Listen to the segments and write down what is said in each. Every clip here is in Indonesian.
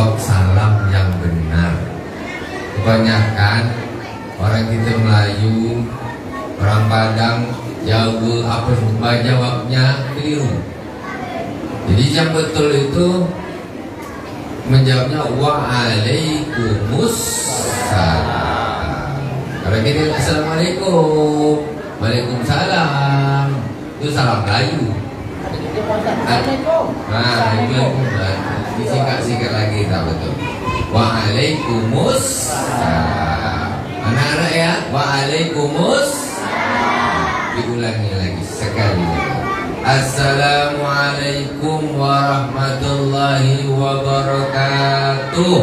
jawab salam yang benar. Kebanyakan orang kita Melayu, orang Padang, Jawa, apa jawabnya keliru. Jadi yang betul itu menjawabnya waalaikumsalam. Kalau kita assalamualaikum, waalaikumsalam, itu salam Melayu. Nah, itu disingkat-singkat lagi tak betul. Waalaikumsalam. Anak-anak ya, waalaikumsalam. Diulangi lagi sekali. Assalamualaikum warahmatullahi wabarakatuh.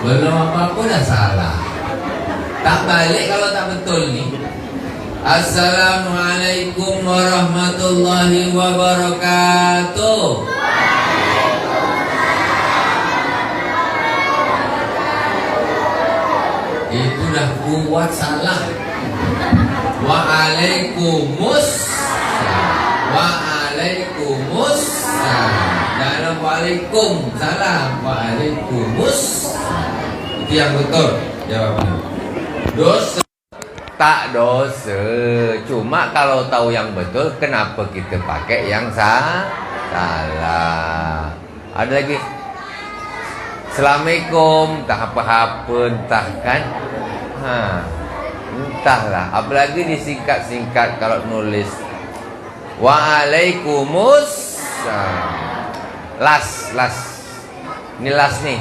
Belum apa-apa dah salah. Tak balik kalau tak betul nih. Assalamualaikum warahmatullahi wabarakatuh. Itu dah buat salah. Waalaikumsalam. Dalam waalaikumsalam, waalaikumsalam. Itu yang betul jawabnya. Dosa tak dosa, cuma kalau tahu yang betul, kenapa kita pakai yang salah? Ada lagi, Assalamualaikum, tak apa-apa, entah kan? Entahlah. Apalagi disingkat-singkat kalau nulis. Waalaikumsalam. Las. Ini las nih.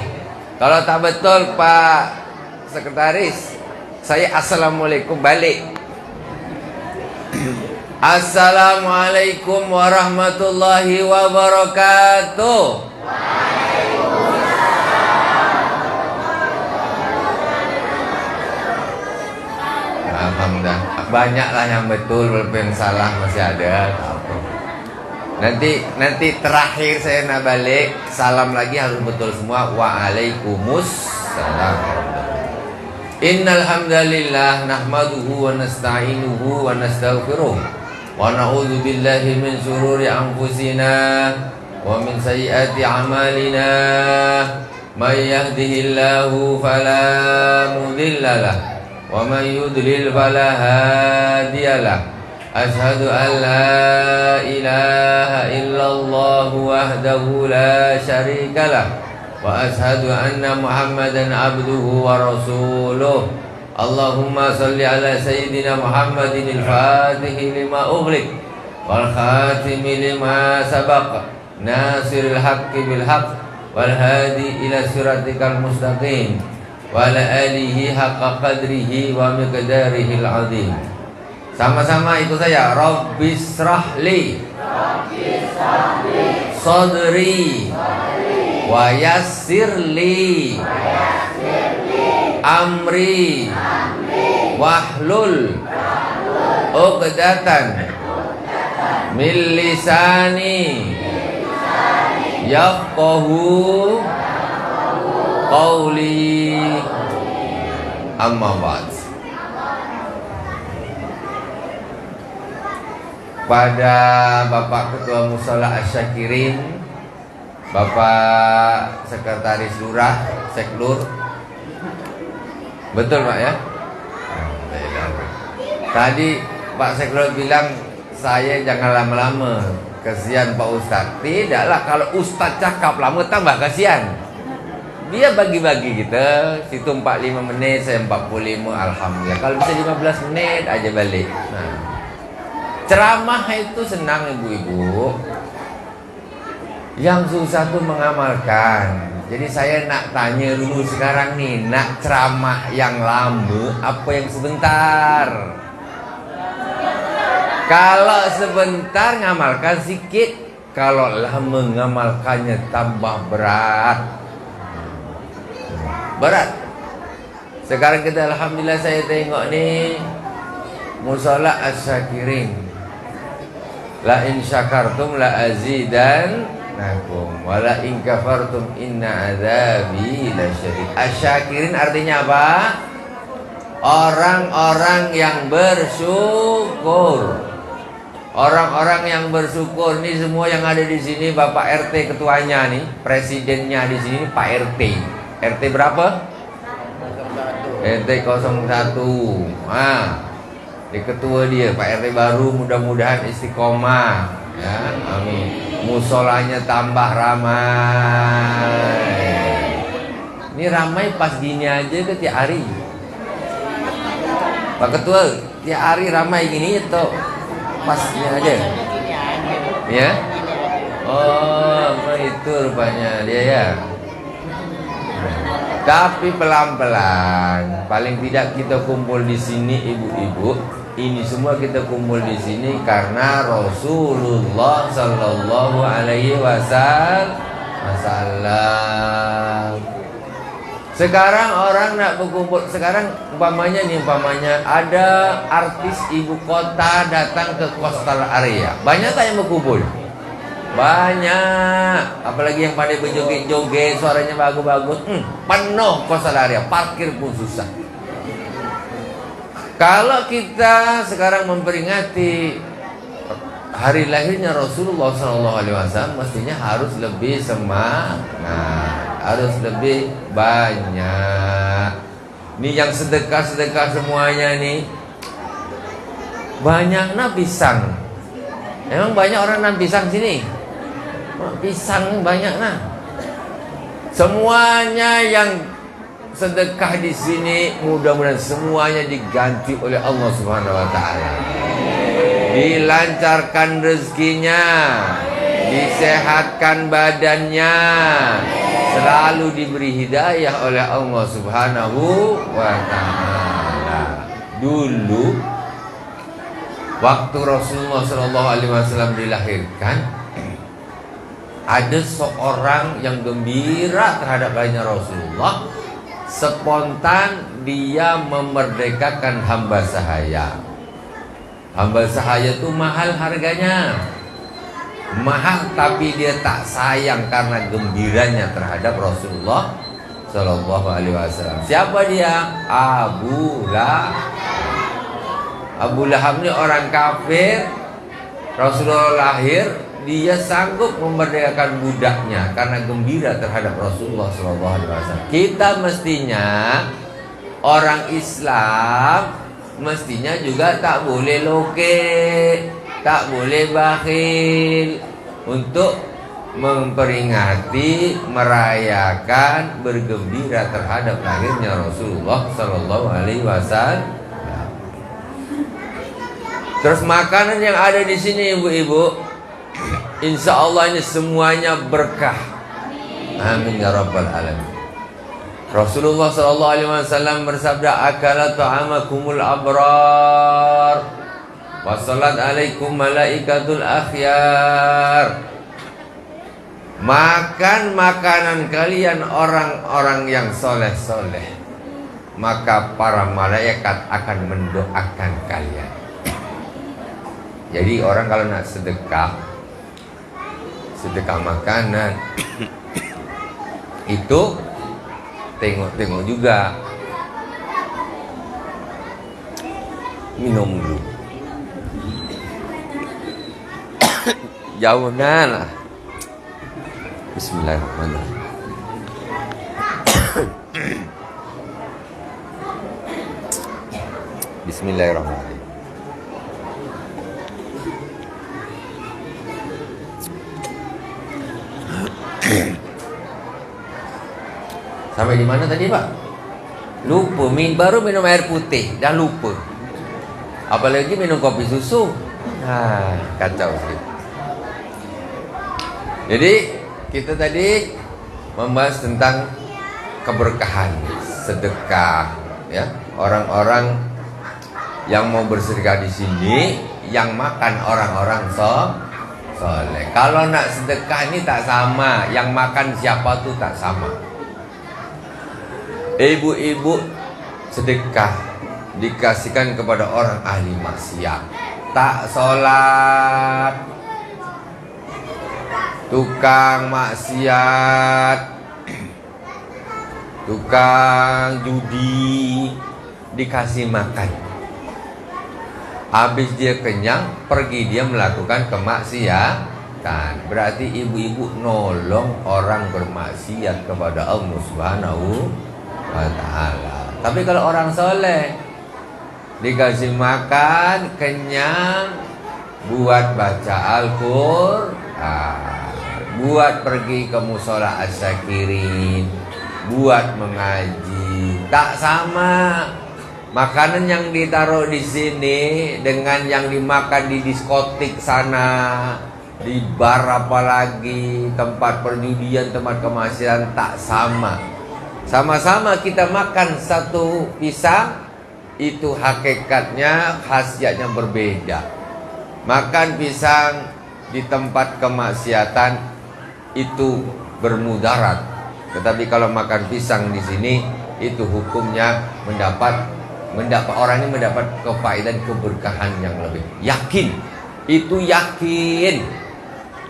Kalau tak betul Pak Sekretaris, saya assalamualaikum balik. Assalamualaikum warahmatullahi wabarakatuh. Alhamdulillah. Banyaklah yang betul, walaupun yang salah masih ada. Nanti terakhir saya nak balik, salam lagi harus betul semua. Waalaikumsalam. Innal hamdalillah nahmaduhu wa nasta'inuhu wa nastaghfiruh wa na'udzu billahi min shururi anfusina wa min sayyiati a'malina. May yahdihillahu fala mudhillalah wa may yudlil fala hadiyalah. Ashhadu an la ilaha illallah wahdahu la syarikalah wa ashhadu anna Muhammadan abduhu wa rasuluh. Allahumma salli ala sayyidina Muhammadin al-fatihi lima ughliq wal khatimi lima sabaq nasiril haqqi bil haqq wal hadi ila siratikal mustaqim wa ala alihi haqqa qadrihi wa miqdarihi al-azim. Sama-sama ikut saya. Rabbisrahli sadri wa yassirli amri wahlul uqdatan min lisani yafqahu qawli. Amma ba'd. Pada Bapak Ketua Mushola Asyakirin, Bapak Sekretaris Lurah, Seklur, betul Pak ya? Tadi Pak Seklur bilang saya jangan lama-lama, kasihan Pak Ustadz. Tidaklah, kalau Ustadz cakap lama tambah kasihan. Dia bagi-bagi kita, situ 45 menit, saya 45, alhamdulillah. Kalau bisa 15 menit aja balik. Nah, ceramah itu senang ibu-ibu. Yang susah tuh mengamalkan. Jadi saya nak tanya dulu sekarang nih, nak ceramah yang lama apa yang sebentar? Kalau sebentar ngamalkan sikit, kalau lama ngamalkannya tambah berat. Sekarang kita alhamdulillah saya tengok nih Mushola Asyakirin. La in syakartum la azidannakum wa la in kafartum inna adzabi lasyadid. Asyakirin artinya apa? Orang-orang yang bersyukur. Orang-orang yang bersyukur nih semua yang ada di sini, Bapak RT ketuanya nih, presidennya di sini Pak RT. RT berapa? 01. RT 01. Nah, di ketua dia Pak RT baru, mudah-mudahan istiqomah ya, amin. Musolanya tambah ramai. Ini ramai pas gini aja ke tiap hari. Pak Ketua, tiap hari ramai gini itu pasnya aja. Ya? Oh, itu rupanya dia ya. Tapi pelan-pelan. Paling tidak kita kumpul di sini ibu-ibu. Ini semua kita kumpul di sini karena Rasulullah Sallallahu Alaihi Wasallam. Sekarang orang nak berkumpul. Sekarang umpamanya ada artis ibu kota datang ke coastal area. Banyak tak yang berkumpul? Banyak. Apalagi yang pandai berjoget-joget, suaranya bagus-bagus. Penuh coastal area, parkir pun susah. Kalau kita sekarang memperingati hari lahirnya Rasulullah SAW, mestinya harus lebih semangat, harus lebih banyak. Ini yang sedekah semuanya nih, banyaknya pisang. Emang banyak orang nanam pisang sini? Pisang banyak nah. Semuanya yang sedekah di sini mudah-mudahan semuanya diganti oleh Allah Subhanahu wa taala. Dilancarkan rezekinya, disehatkan badannya, selalu diberi hidayah oleh Allah Subhanahu wa taala. Dulu waktu Rasulullah sallallahu alaihi wasallam dilahirkan, ada seorang yang gembira terhadap lahirnya Rasulullah. Spontan dia memerdekakan hamba sahaya. Hamba sahaya itu mahal harganya, mahal, tapi dia tak sayang karena gembiranya terhadap Rasulullah Sallallahu Alaihi Wasallam. Siapa dia? Abu Lahab. Abu Lahab ini orang kafir. Rasulullah lahir, dia sanggup memerdekakan budaknya karena gembira terhadap Rasulullah Sallallahu Alaihi Wasallam. Kita mestinya orang Islam mestinya juga tak boleh loke, tak boleh bakhil untuk memperingati, merayakan, bergembira terhadap lahirnya Rasulullah Sallallahu Alaihi Wasallam. Terus makanan yang ada di sini ibu-ibu, insya Allah ini semuanya berkah. Amin ya rabbal alamin. Rasulullah sallallahu alaihi wasallam bersabda, "Akala ta'amakumul abrar wa salat alaikum malaikatul akhyar." Makan makanan kalian orang-orang yang soleh-soleh, maka para malaikat akan mendoakan kalian. Jadi orang kalau nak sedekah makanan itu tengok-tengok juga. Minum dulu. Jauhnya lah. Bismillahirrahmanirrahim. Bismillahirrahmanirrahim. Sampai di mana tadi Pak? Lupa, baru minum air putih, dah lupa. Apalagi minum kopi susu. Kacau sih. Jadi kita tadi membahas tentang keberkahan, sedekah, ya. Orang-orang yang mau bersedekah di sini, yang makan orang-orang soleh. Kalau nak sedekah ini tak sama, yang makan siapa tuh tak sama. Ibu-ibu sedekah dikasihkan kepada orang ahli maksiat, tak sholat, tukang maksiat, tukang judi, dikasih makan. Habis dia kenyang, pergi dia melakukan kemaksiatan. Berarti ibu-ibu nolong orang bermaksiat kepada Allah Subhanahu wa ta'ala. Tapi kalau orang soleh, dikasih makan, kenyang, buat baca Al-Qur'an, buat pergi ke musola asyakirin, buat mengaji. Tak sama makanan yang ditaruh di sini dengan yang dimakan di diskotik sana, di bar apalagi, tempat perjudian, tempat kemaksiatan, tak sama. Sama-sama kita makan satu pisang, itu hakikatnya, khasiatnya berbeda. Makan pisang di tempat kemaksiatan itu bermudarat. Tetapi kalau makan pisang di sini, itu hukumnya mendapat orang ini mendapat kefaedan, keberkahan yang lebih. Yakin, itu yakin,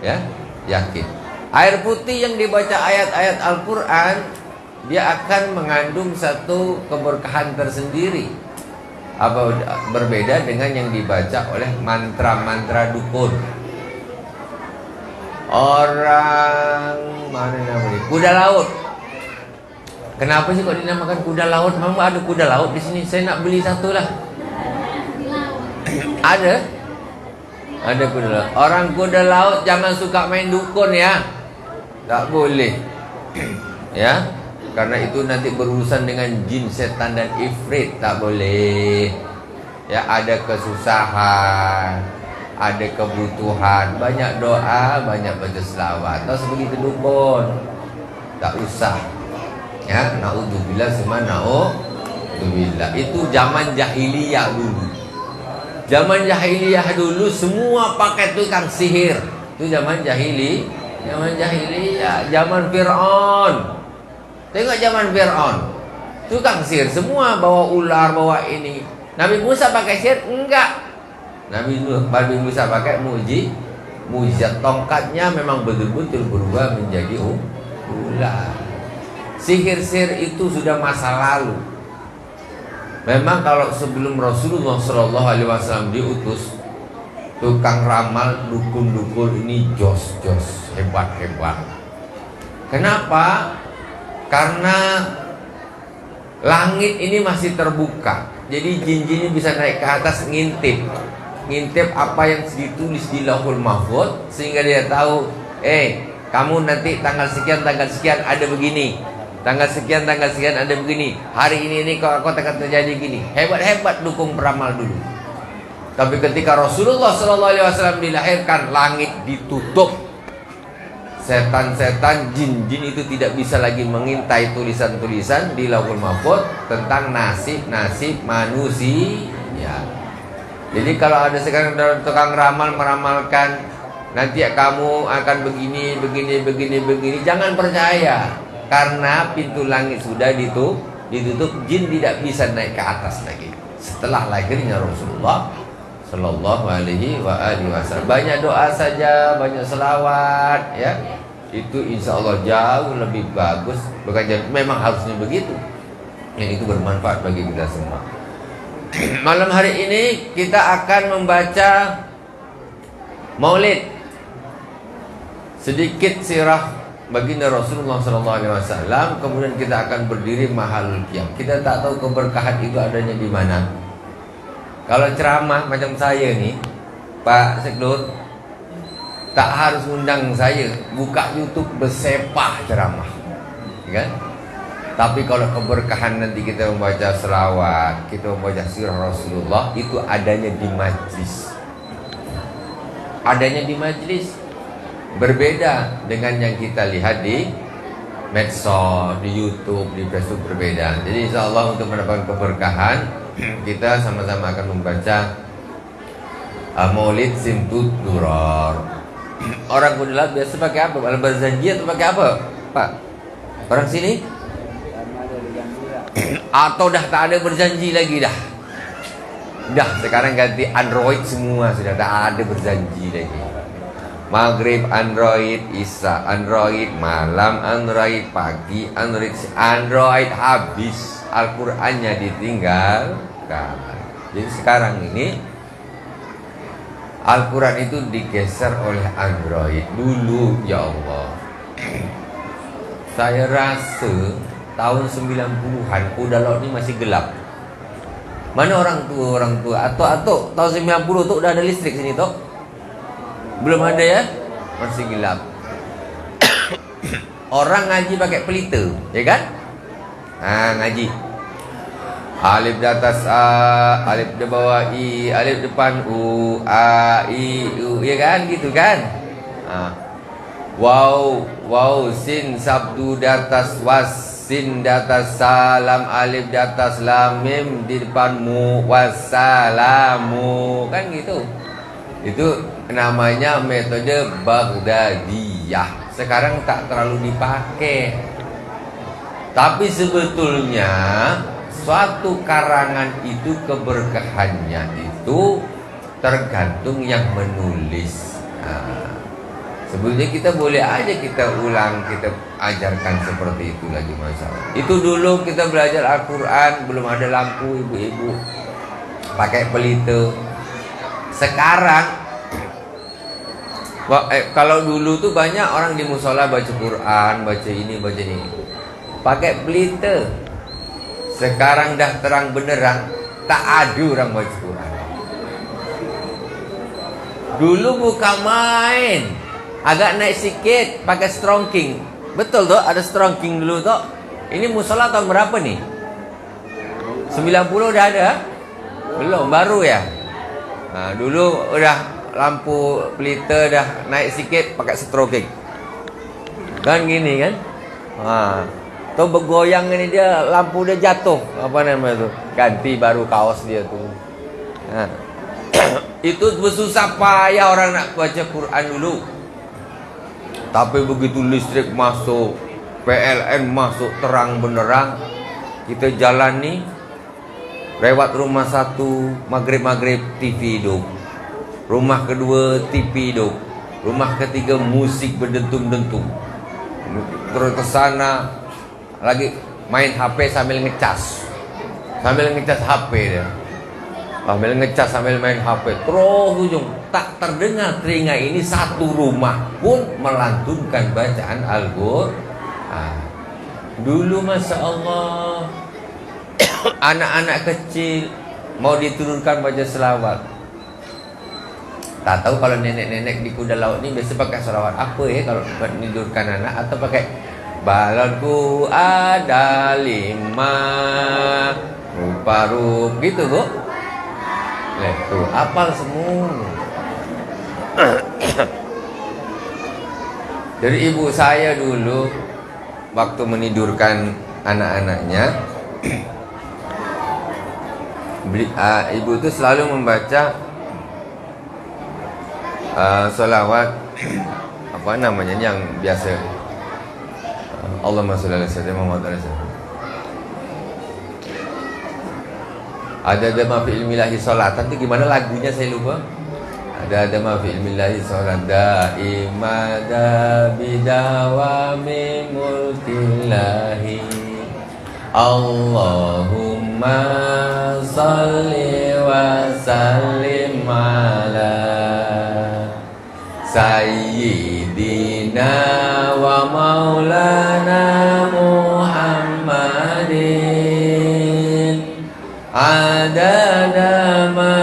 ya, yakin. Air putih yang dibaca ayat-ayat Al-Quran, dia akan mengandung satu keberkahan tersendiri. Apa berbeda dengan yang dibaca oleh mantra-mantra dukun. Orang mana namanya? Kuda laut. Kenapa sih kok dinamakan kuda laut? Memang ada kuda laut di sini. Saya nak beli satu lah. Ada kuda laut. Orang kuda laut jangan suka main dukun ya. Tak boleh. Ya, karena itu nanti berurusan dengan jin, setan dan ifrit. Tak boleh. Ya, ada kesusahan, ada kebutuhan, banyak doa, banyak baca selawat. Atau sebegitu dukun. Tak usah. Ya, naudzubillah summa naudzubillah. Itu zaman jahiliyah dulu. Zaman jahiliyah dulu semua pakai tukang sihir. Itu zaman jahiliyah, zaman Fir'aun. Tengok zaman Fir'aun. Tukang sihir semua, bawa ular, bawa ini. Nabi Musa pakai sihir? Enggak. Nabi Musa pakai mujizat. Tongkatnya memang betul-betul berubah menjadi ular. Sihir-sihir itu sudah masa lalu. Memang kalau sebelum Rasulullah SAW diutus, tukang ramal, dukun-dukun ini jos-jos, hebat-hebat. Kenapa? Karena langit ini masih terbuka. Jadi jin-jin ini bisa naik ke atas, ngintip apa yang ditulis di Lauhul Mahfuz, sehingga dia tahu, kamu nanti tanggal sekian ada begini. Tanggal sekian ada begini. Hari ini kok akan terjadi gini. Hebat-hebat dukung peramal dulu. Tapi ketika Rasulullah SAW dilahirkan, langit ditutup. Setan-setan, jin-jin itu tidak bisa lagi mengintai tulisan-tulisan di Lauhul Mahfuz tentang nasib-nasib manusia. Jadi kalau ada sekarang tukang ramal meramalkan nanti kamu akan begini, jangan percaya. Karena pintu langit sudah ditutup, jin tidak bisa naik ke atas lagi. Setelah lahirnya Rasulullah Sallallahu Alaihi Wasallam, banyak doa saja, banyak selawat, ya. Itu insya Allah jauh lebih bagus. Bukan memang harusnya begitu. Yang itu bermanfaat bagi kita semua. Malam hari ini kita akan membaca Maulid. Sedikit sirah baginda Rasulullah SAW. Kemudian kita akan berdiri mahalul qiyam. Kita tak tahu keberkahan itu adanya di mana. Kalau ceramah macam saya nih, Pak Sekdor, tak harus undang saya, buka YouTube bersepah ceramah, kan? Tapi kalau keberkahan nanti kita membaca selawat, kita membaca sirah Rasulullah, itu adanya di majlis. Adanya di majlis. Berbeda dengan yang kita lihat di medsos, di YouTube, di Facebook, berbeda. Jadi insya Allah untuk mendapatkan keberkahan, kita sama-sama akan membaca Maulid Simtud Duror. Orang kuda laut biasa pakai apa? Al-Barzanji atau pakai apa, Pak? Orang sini? Atau dah tak ada berjanji lagi dah? Dah sekarang ganti Android semua, sudah tak ada berjanji lagi. Maghrib Android, Isya Android, malam Android, pagi Android, habis, Al-Qur'annya ditinggalkan. Jadi sekarang ini Al-Quran itu digeser oleh Android dulu, ya Allah. Saya rasa tahun 90-an Udalot ini masih gelap. Mana orang tua Atok tahun 90 tuh udah ada listrik sini tuh? Belum ada ya? Masih gelap. Orang ngaji pakai pelita, ya kan? Ngaji. Alif di atas A, alif di bawah I, alif depan U, A, I, U, ya kan? Gitu kan? Wow, sin sabdu di atas was, sin di atas salam, alif di atas lam, mim di depan mu, wassalamu, kan gitu. Itu namanya metode Baghdadiyah. Sekarang tak terlalu dipakai. Tapi sebetulnya suatu karangan itu keberkahannya itu tergantung yang menulis. Sebetulnya kita boleh aja kita ulang, kita ajarkan seperti itu lagi masalah. Itu dulu kita belajar Al-Quran belum ada lampu, ibu-ibu pakai pelita. Sekarang kalau dulu tuh banyak orang di musola baca Quran, baca ini pakai pelita. Sekarang dah terang benerang, tak ada orang baca Quran. Dulu bukan main, agak naik sikit pakai strongking. Betul tuh, ada strongking dulu tuh. Ini musola tahun berapa nih? 90 udah ada? Belum, baru ya. Dulu udah lampu pelita dah naik sikit pakai strongking. Kan gini kan? Tuh bergoyang ini dia, lampu dia jatuh, apa namanya tuh, ganti baru kaos dia tuh. Itu bersusah payah orang nak baca Quran dulu. Tapi begitu listrik masuk, PLN masuk terang benderang, kita jalan nih, lewat rumah satu, maghrib TV hidup, rumah kedua TV hidup, rumah ketiga musik berdentum-dentum, terus ke sana lagi main HP sambil ngecas HP dia, sambil ngecas sambil main HP, terus ujung tak terdengar telinga ini satu rumah pun melantunkan bacaan Al-Quran. Dulu Masya Allah anak-anak kecil mau diturunkan baca selawat, tak tahu kalau nenek-nenek di kuda laut ini biasa pakai selawat apa ya kalau menidurkan anak, atau pakai balonku ada 5 rupa-rup gitu bu. Tuh apal semua. Jadi ibu saya dulu waktu menidurkan anak-anaknya, ibu itu selalu membaca sholawat apa namanya yang biasa, Allahumma sholli ala sayyidina Muhammad alaihi wasallam. Ada ma fi ilmillahi sholatan itu gimana lagunya saya lupa. Ada ma fi ilmillahi sholat daimada bidawami mulkillahi Allahumma sholli wa sallim ala sayyidina wa maulana Muhammadin adada ma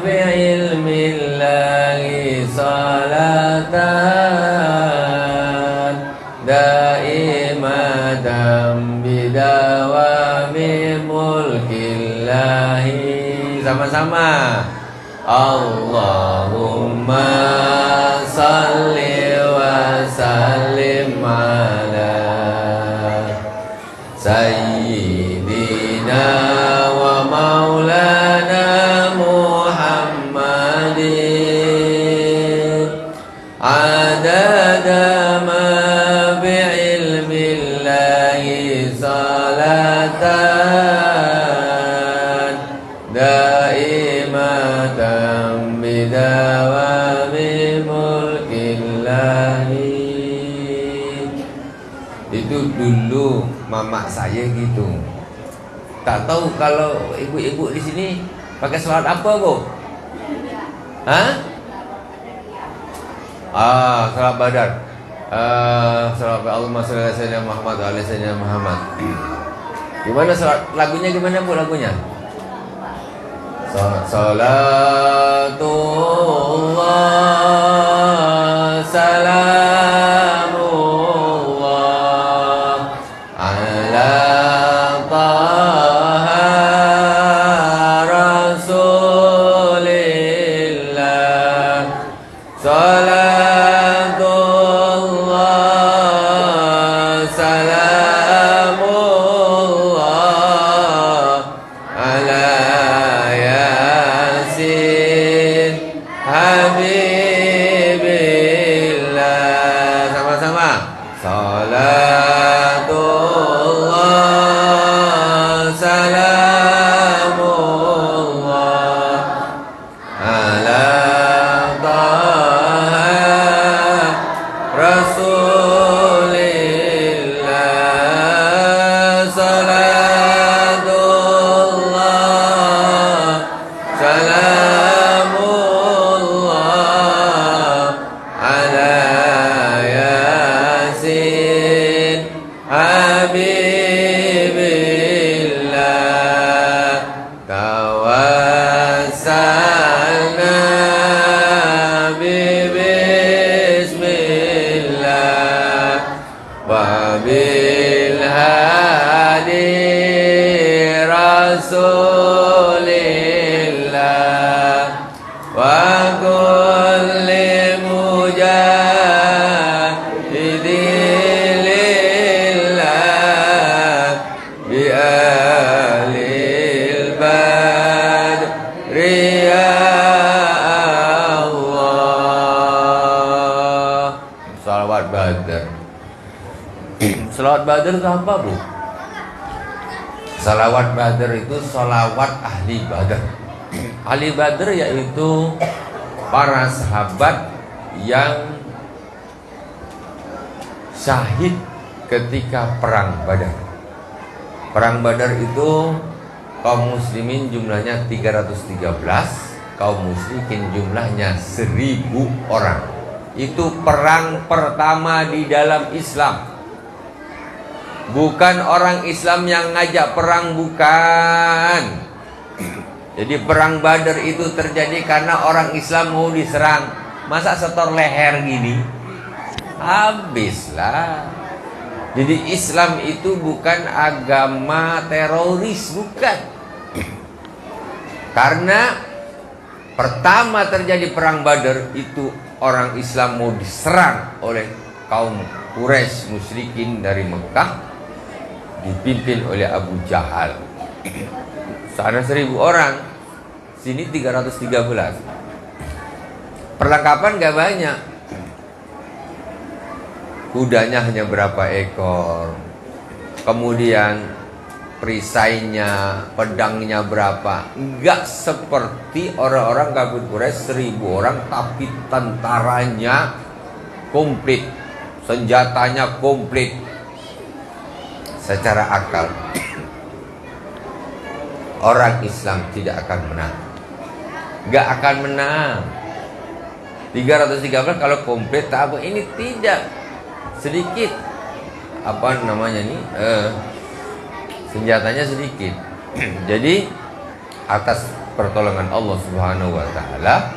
fi ilmillahi salatan daimatan bidawami mulkillahi. Sama-sama Allahumma salli wa sallim ala sayyidina wa maulana Muhammadin adada ma bi'ilmillahi salatan daimatan bidawami mulkillahi. Itu dulu mama saya gitu. Tak tahu kalau ibu-ibu di sini pakai selawat apa bu? Salat Badar. Salat Allahumma sholli ala sayyidina Muhammad wa ala sayyidina Muhammad. Gimana salat lagunya, gimana Bu lagunya? Salatullah salamullah ala taha rasulillah. Salatullah salamullah ala yasin habibillah. Sama-sama. Salatullah salamullah ala taha rasulillah. Salatullah salamullah ala yasin habibillah. Tawassalna bismillah wa bil hadi rasulillah wa kulli mujahidin lillah bi ahlil badri ya Allah. Salawat Badar. Salawat Badar itu apa, Bu? Salawat Badar itu salawat ahli Badar. Ahli Badar yaitu para sahabat yang syahid ketika perang Badar. Perang Badar itu kaum muslimin jumlahnya 313, kaum musyrikin jumlahnya 1000 orang. Itu perang pertama di dalam Islam. Bukan orang Islam yang ngajak perang, bukan. Jadi perang Badar itu terjadi karena orang Islam mau diserang. Masa setor leher gini? Habislah. Jadi Islam itu bukan agama teroris, bukan. Karena pertama terjadi perang Badar itu orang Islam mau diserang oleh kaum Quraisy musyrikin dari Mekah, dipimpin oleh Abu Jahal. Sana 1000 orang, sini 313. Perlengkapan gak banyak. Kudanya hanya berapa ekor. Kemudian perisainya, pedangnya berapa. Enggak seperti orang-orang kafir Quraisy 1000 orang tapi tentaranya komplit, senjatanya komplit. Secara akal orang Islam tidak akan menang, nggak akan menang. 313 kalau komplit tak apa, ini tidak, sedikit apa namanya nih, senjatanya sedikit. Jadi atas pertolongan Allah Subhanahu wa taala,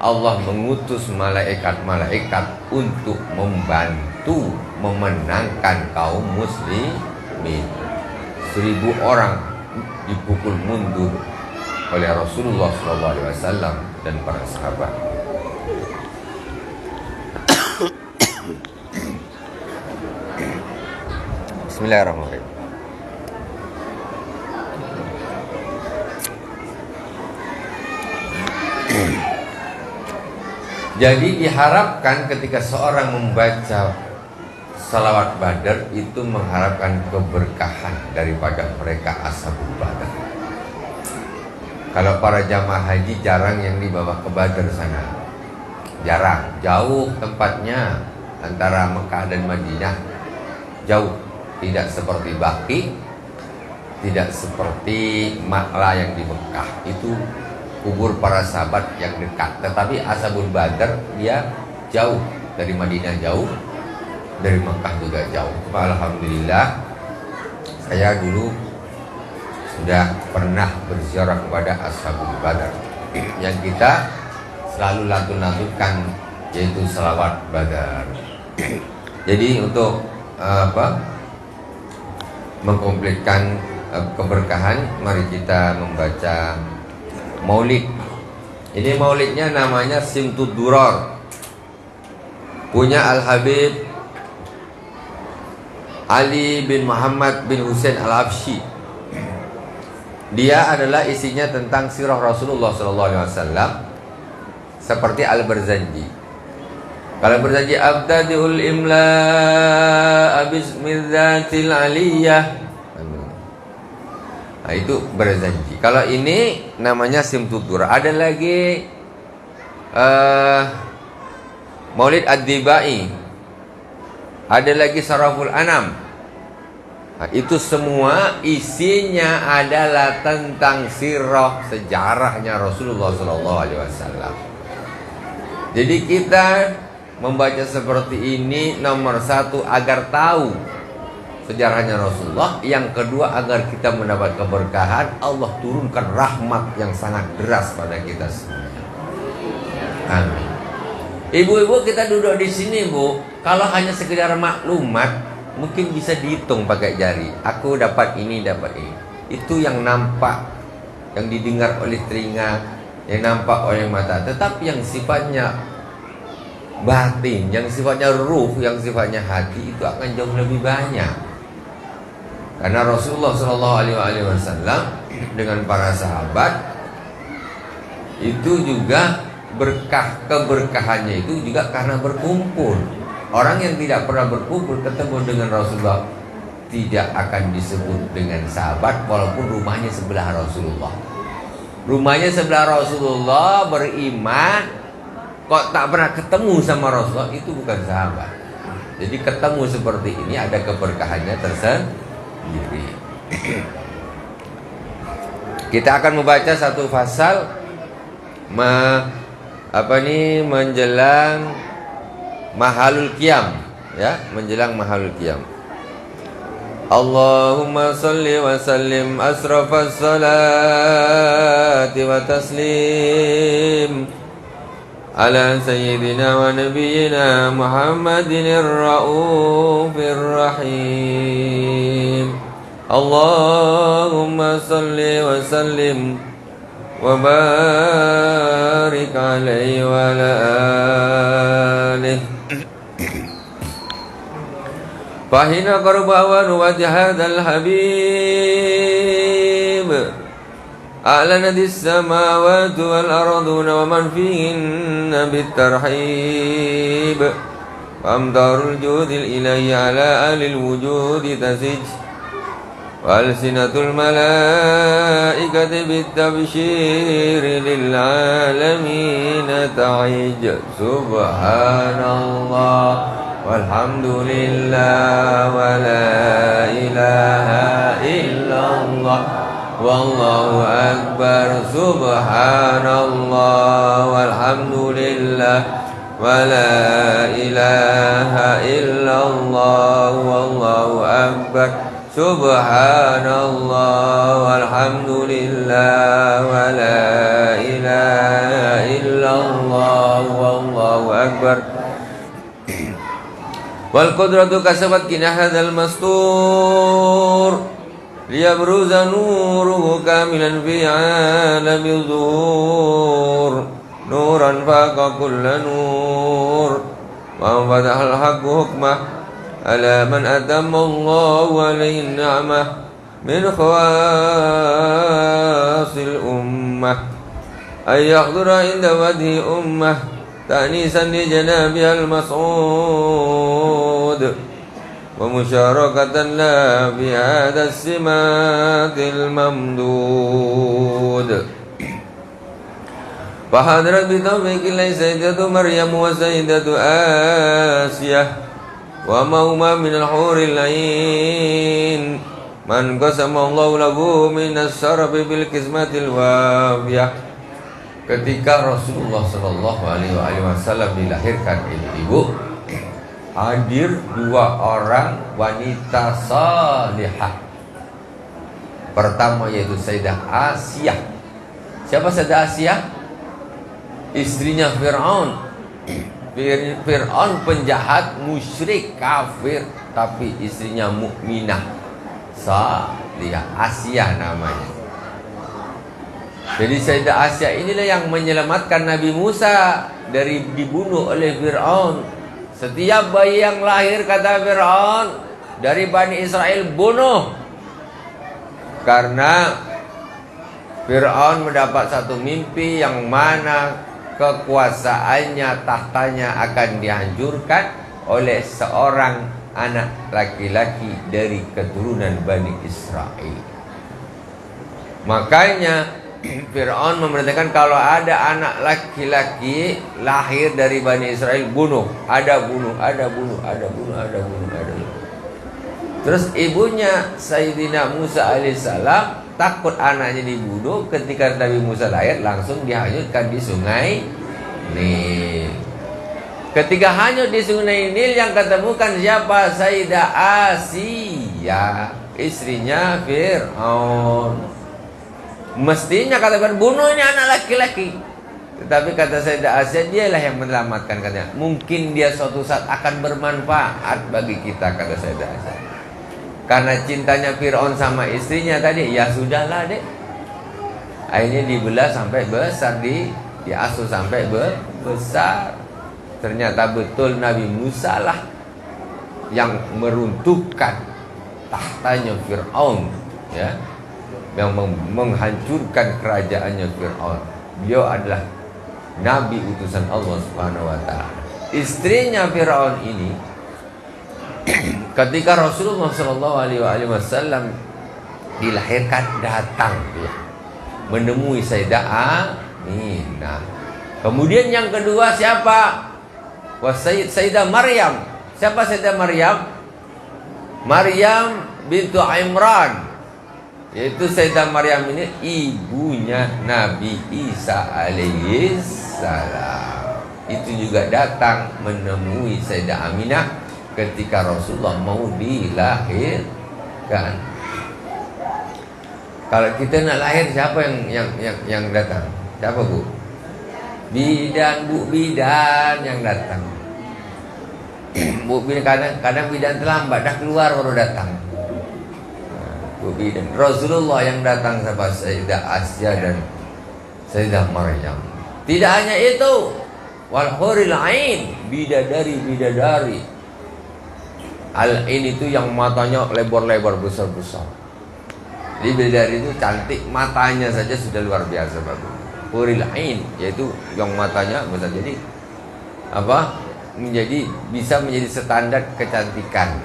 Allah mengutus malaikat-malaikat untuk membantu memenangkan kaum muslimin. 1000 orang dipukul mundur oleh Rasulullah SAW dan para sahabat. Bismillahirrahmanirrahim. Jadi diharapkan ketika seorang membaca salawat Badar itu mengharapkan keberkahan daripada mereka ashabul Badar. Kalau para jamaah haji jarang yang dibawa ke Badar sana, jarang, jauh tempatnya antara Mekah dan Madinah, jauh, tidak seperti Baqi, tidak seperti Ma'la yang di Mekah. Itu kubur para sahabat yang dekat. Tetapi ashabul Badar dia jauh dari Madinah, jauh dari Mekah juga jauh. Alhamdulillah saya dulu sudah pernah berziarah kepada Ashabul Badar yang kita selalu lantunkan, yaitu selawat Badar. Jadi untuk mengkomplitkan keberkahan, mari kita membaca maulid. Ini maulidnya namanya Simtud Duror, punya Al-Habib Ali bin Muhammad bin Husain Al-Habsyi. Dia adalah isinya tentang sirah Rasulullah SAW, seperti Al-Barzanji. Kalau Barzanji abdadiul imla bismidzatil aliyah, nah itu Barzanji. Kalau ini namanya Simtud Duror. Ada lagi Maulid Ad-Dibai, ada lagi Saraful Anam. Nah, itu semua isinya adalah tentang sirah, sejarahnya Rasulullah SAW. Jadi kita membaca seperti ini, nomor satu agar tahu sejarahnya Rasulullah, yang kedua agar kita mendapat keberkahan, Allah turunkan rahmat yang sangat deras pada kita semua. Amin. Ibu-ibu, kita duduk di sini, Bu, kalau hanya sekedar maklumat mungkin bisa dihitung pakai jari. Aku dapat ini, dapat ini. Itu yang nampak, yang didengar oleh telinga, yang nampak oleh mata. Tetapi yang sifatnya batin, yang sifatnya ruh, yang sifatnya hati, itu akan jauh lebih banyak. Karena Rasulullah SAW dengan para sahabat itu juga keberkahannya itu juga karena berkumpul. Orang yang tidak pernah berkumpul ketemu dengan Rasulullah tidak akan disebut dengan sahabat, walaupun rumahnya sebelah Rasulullah. Rumahnya sebelah Rasulullah, beriman, kok tak pernah ketemu sama Rasulullah, itu bukan sahabat. Jadi ketemu seperti ini ada keberkahannya tersendiri. Kita akan membaca satu pasal menjelang Mahalul Qiyam, ya, menjelang Mahalul Qiyam. Allahumma salli wa sallim asrafas salati wa taslim ala sayyidina wa nabiyyina Muhammadin ar-raufir rahim. Allahumma salli wa sallim wa barik alaihi wa ala alihi. Fahina qarbawan wajh hadzal habib a'lana dis samawati wal arduna wa man fihinna bit tarhib amdarul judil ilahi ala alil wujudi tasij wal sinatul malaikati bit tabshir lil alamin ta'ij. Subhanallah walhamdulillah wa la ilaha illallah wallahu akbar. Subhanallah walhamdulillah wa la ilaha illallah wallahu akbar. Subhanallah walhamdulillah wa la ilaha illallah wallahu akbar. Wal qudratu kasabat kina hadzal mastur liyabruza nuruhu kamilan fi alami dhuhur nuran faqa kulla nur wa fatahal haqqu hukmah ala man atamma Allahu alaihi ni'mah min khawasil ummah ay yahdura inda wajhi ummah ta'nisan li janabiha al-mas'ud wa musyarakatan la fi hadha as-simatil mamdud. Fahadrat bi tawfiqillah sayyidatu Maryam wa sayyidatu Asiyah wa mauma min al-huril ain man qasama Allahu lahu min as-sarfi bil qismatil wafiyah ketika Rasulullah Shallallahu Alaihi Wasallam dilahirkan ibu-ibu, hadir dua orang wanita salihah. Pertama yaitu Sayyidah Asiyah. Siapa Sayyidah Asiyah? Istrinya Fir'aun. Fir'aun penjahat, musyrik, kafir, tapi istrinya mukminah, salihah. Asiyah namanya. Jadi Sayyidah Asiyah inilah yang menyelamatkan Nabi Musa dari dibunuh oleh Fir'aun. Setiap bayi yang lahir, kata Fir'aun, dari Bani Israel bunuh. Karena Fir'aun mendapat satu mimpi yang mana kekuasaannya, tahtanya akan dihancurkan oleh seorang anak laki-laki dari keturunan Bani Israel. Makanya Fir'aun memerintahkan kalau ada anak laki-laki lahir dari Bani Israel, bunuh. Ada bunuh, ada bunuh, ada bunuh, ada bunuh, ada bunuh. Terus ibunya Sayyidina Musa alaihissalam takut anaknya dibunuh. Ketika Nabi Musa lahir, langsung dihanyutkan di sungai Nil. Ketika hanyut di sungai Nil, yang ketemukan siapa? Sayyidah Asiyah, istrinya Fir'aun. Mestinya katakan bunuhnya anak laki-laki, tetapi kata Sayyidah Asiyah, dialah yang menyelamatkan, katanya. Mungkin dia suatu saat akan bermanfaat bagi kita, kata Sayyidah Asiyah. Karena cintanya Fir'aun sama istrinya tadi, ya sudahlah dek. Akhirnya dibelah sampai besar, diasuh sampai besar. Ternyata betul Nabi Musa lah yang meruntuhkan tahtanya Fir'aun, ya, yang menghancurkan kerajaannya Fir'aun. Beliau adalah Nabi utusan Allah Subhanahu wa Ta'ala. Istrinya Fir'aun ini, ketika Rasulullah Shallallahu Alaihi Wasallam dilahirkan, datang dia menemui Sayyidah Aminah. Kemudian yang kedua siapa? Sayyidah Maryam. Siapa Sayyidah Maryam? Maryam bintu Imran. Yaitu Sayyidah Maryam ini ibunya Nabi Isa alaihissalam. Itu juga datang menemui Sayyidah Aminah ketika Rasulullah mau dilahirkan. Kalau kita nak lahir, siapa yang datang? Siapa Bu? Bidan, Bu bidan yang datang. Bu bidan, kadang bidan terlambat, dah keluar baru datang. Bu bidan. Rasulullah yang datang sama Sayyidah Asiyah dan Sayyidah Maryam. Tidak hanya itu, wal huril ain, bidadari. Al-ain itu yang matanya lebar-lebar, besar-besar. Jadi bidadari itu cantik, matanya saja sudah luar biasa bagus. Huril ain, yaitu yang matanya besar. Jadi apa? Bisa menjadi standar kecantikan.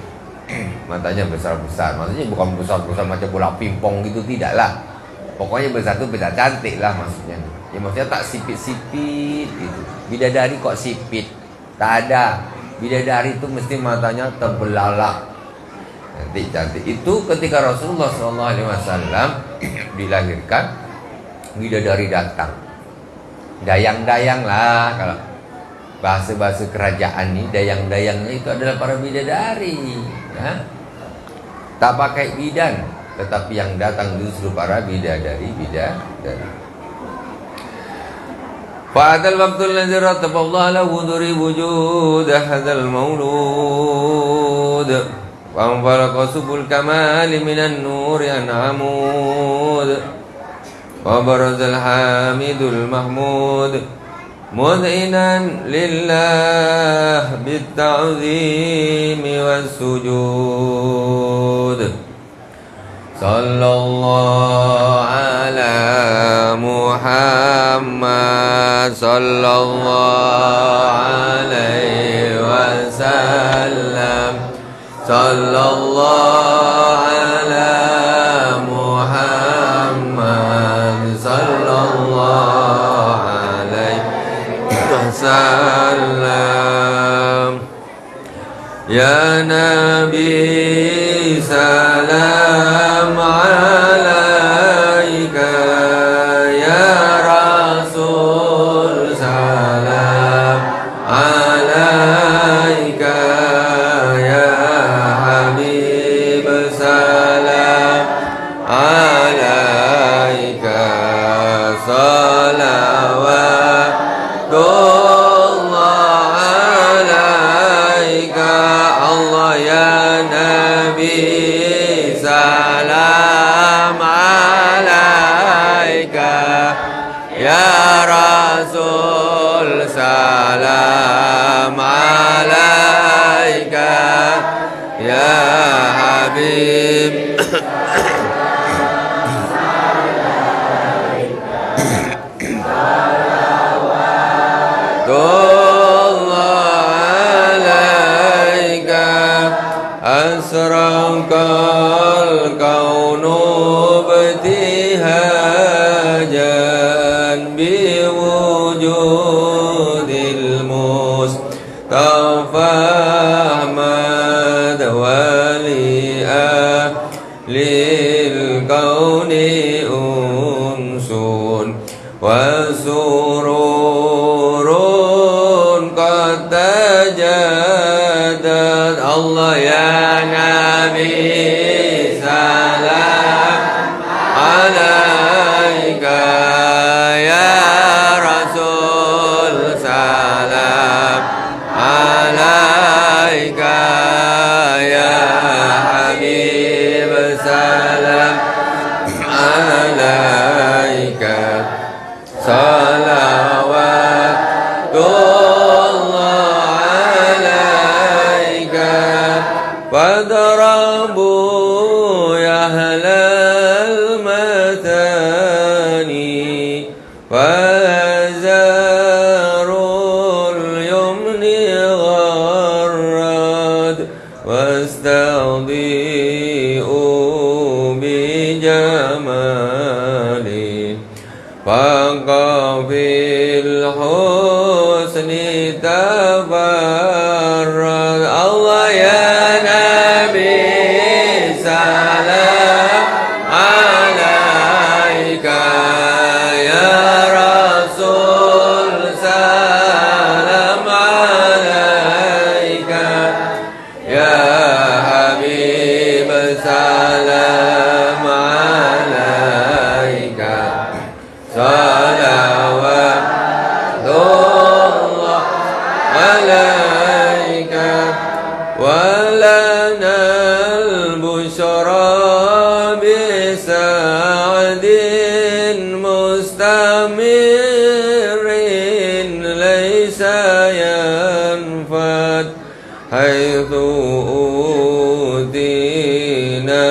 Matanya besar-besar. Maksudnya bukan besar-besar macam bola pingpong gitu, tidaklah. Pokoknya besar itu besar, cantik lah maksudnya. Ya maksudnya tak sipit-sipit gitu. Bidadari kok sipit? Tak ada. Bidadari itu mesti matanya terbelalak, cantik. Itu ketika Rasulullah SAW dilahirkan, bidadari datang. Dayang-dayang lah, kalau bahasa-bahasa kerajaan ini, dayang-dayangnya itu adalah para bidadari, ya. Tak pakai bidan, tetapi yang datang justru para bidadari. فهذا الوقت الذي رتب الله له ذري وجود هذا المولود وانفلق سبل الكمال من النور عن عمود وبرز الحامد المحمود مذعنا لله بالتعظيم والسجود صلى الله على محمد صلى الله عليه وسلم صلى الله على محمد صلى الله عليه وسلم يا نبي سلام عليك يا رسول salam alaika ya Habib. Asraqal kaunu ibtihajan biwujudil Mustafa Ahmad wali'a lil kauni unsun wa sururun qad tajaddad. Allah ya Nabi salam alaika ya Rasul salam alaika ya Habib salam alaika salawatullah alaika fadrabu ya ahlal matani fazarul yumni gharrad wastawdi'u bijamali faqafil husni tabarrad. Allah ya Nabi salam alaika ya Rasul salam alaika ya Habib salam alaika salawatullah alaika walana al-bushra bisa'adin mustamirin laysa yanfad haitsu utina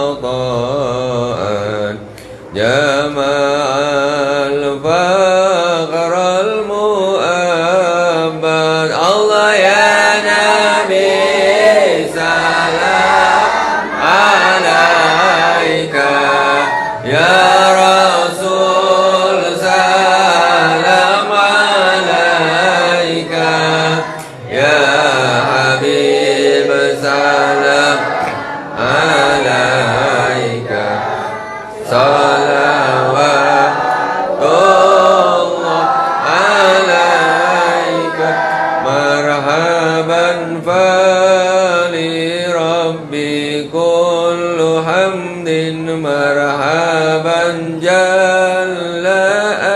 ata'an jama'al faqral mu'abbad. Allah ya Nabi salam alaika ya Rasul salam alaika ya Habib salam alaika salawatullah alaika marhaban fali rabbi kullu hamdin marhaban jalla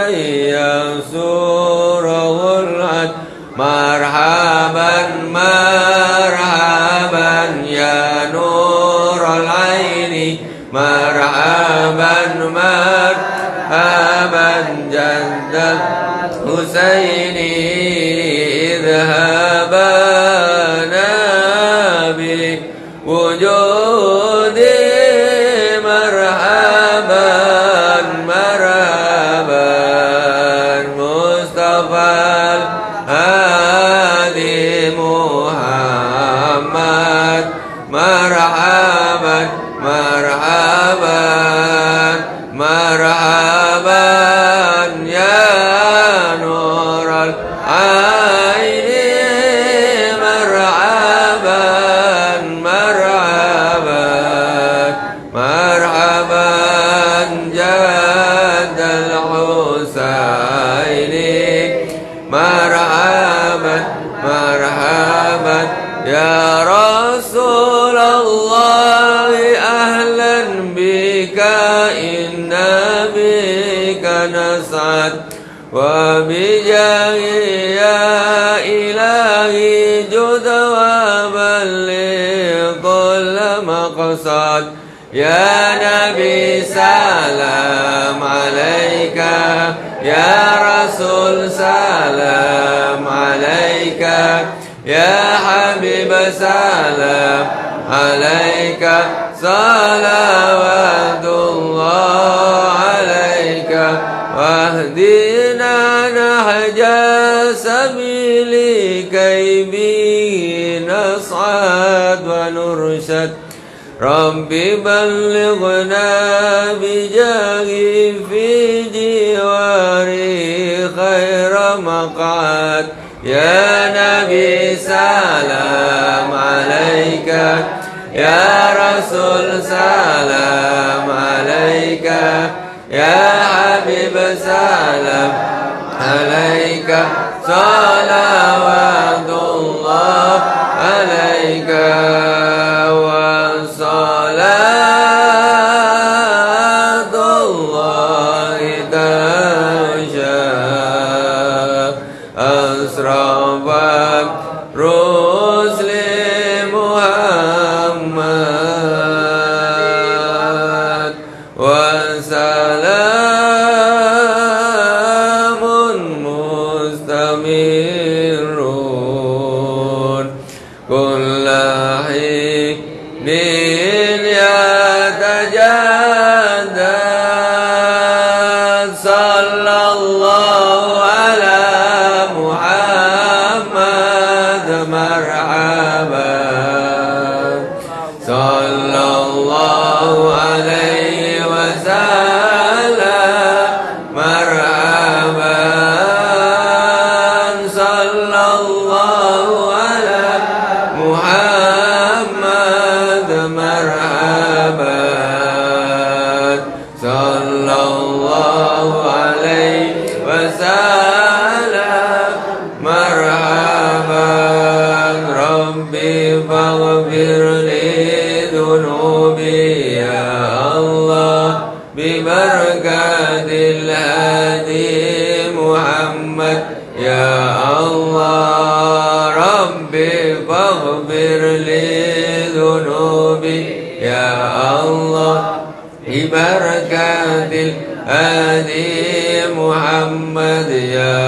ayya surahul ad marhaban marhaban ya nurul aini marhaban marhaban jaddal husaini idhabana bi wujudi marhaban marhaban Mustafa Hadi Muhammad marhaban marhaban marhaban ya nural aini marhaban marhaban marhaban jaddal husaini marhaban marhaban ya Rasulullah ahlan bika inna bika nas'ad wa bijahi ya ilahi jud wa balligh kull maqsad Ya Nabi salam alaika, Ya Rasul salam alaika, Ya Habib salam alaika, salawatullah alaika, wahdina nahja sabili kaybi nas'ad wa nurshad. Rabbi ballighna bijahi fi jiwari khaira maq'ad. Ya Nabi salam alaika, Ya Rasul salam alaika, Ya Habib salam alaika, salawatullah alaika, wa salatullahi tasha asrafat rusli Muhammad, wa salamun mustamirun kullahi min yatajaddad. Sallallahu ala Muhammad marhaban, sallallahu alaihi wasallam marhaban, sallallahu ala Muhammad marhaban, sallallahu alaihi wasallam marhaban. Rabbi faghfir li dhunubi ya Allah bibarakatil hadi Muhammad ya Allah. Rabbi faghfir li dhunubi ya Allah bibarakatil hadi Muhammad ya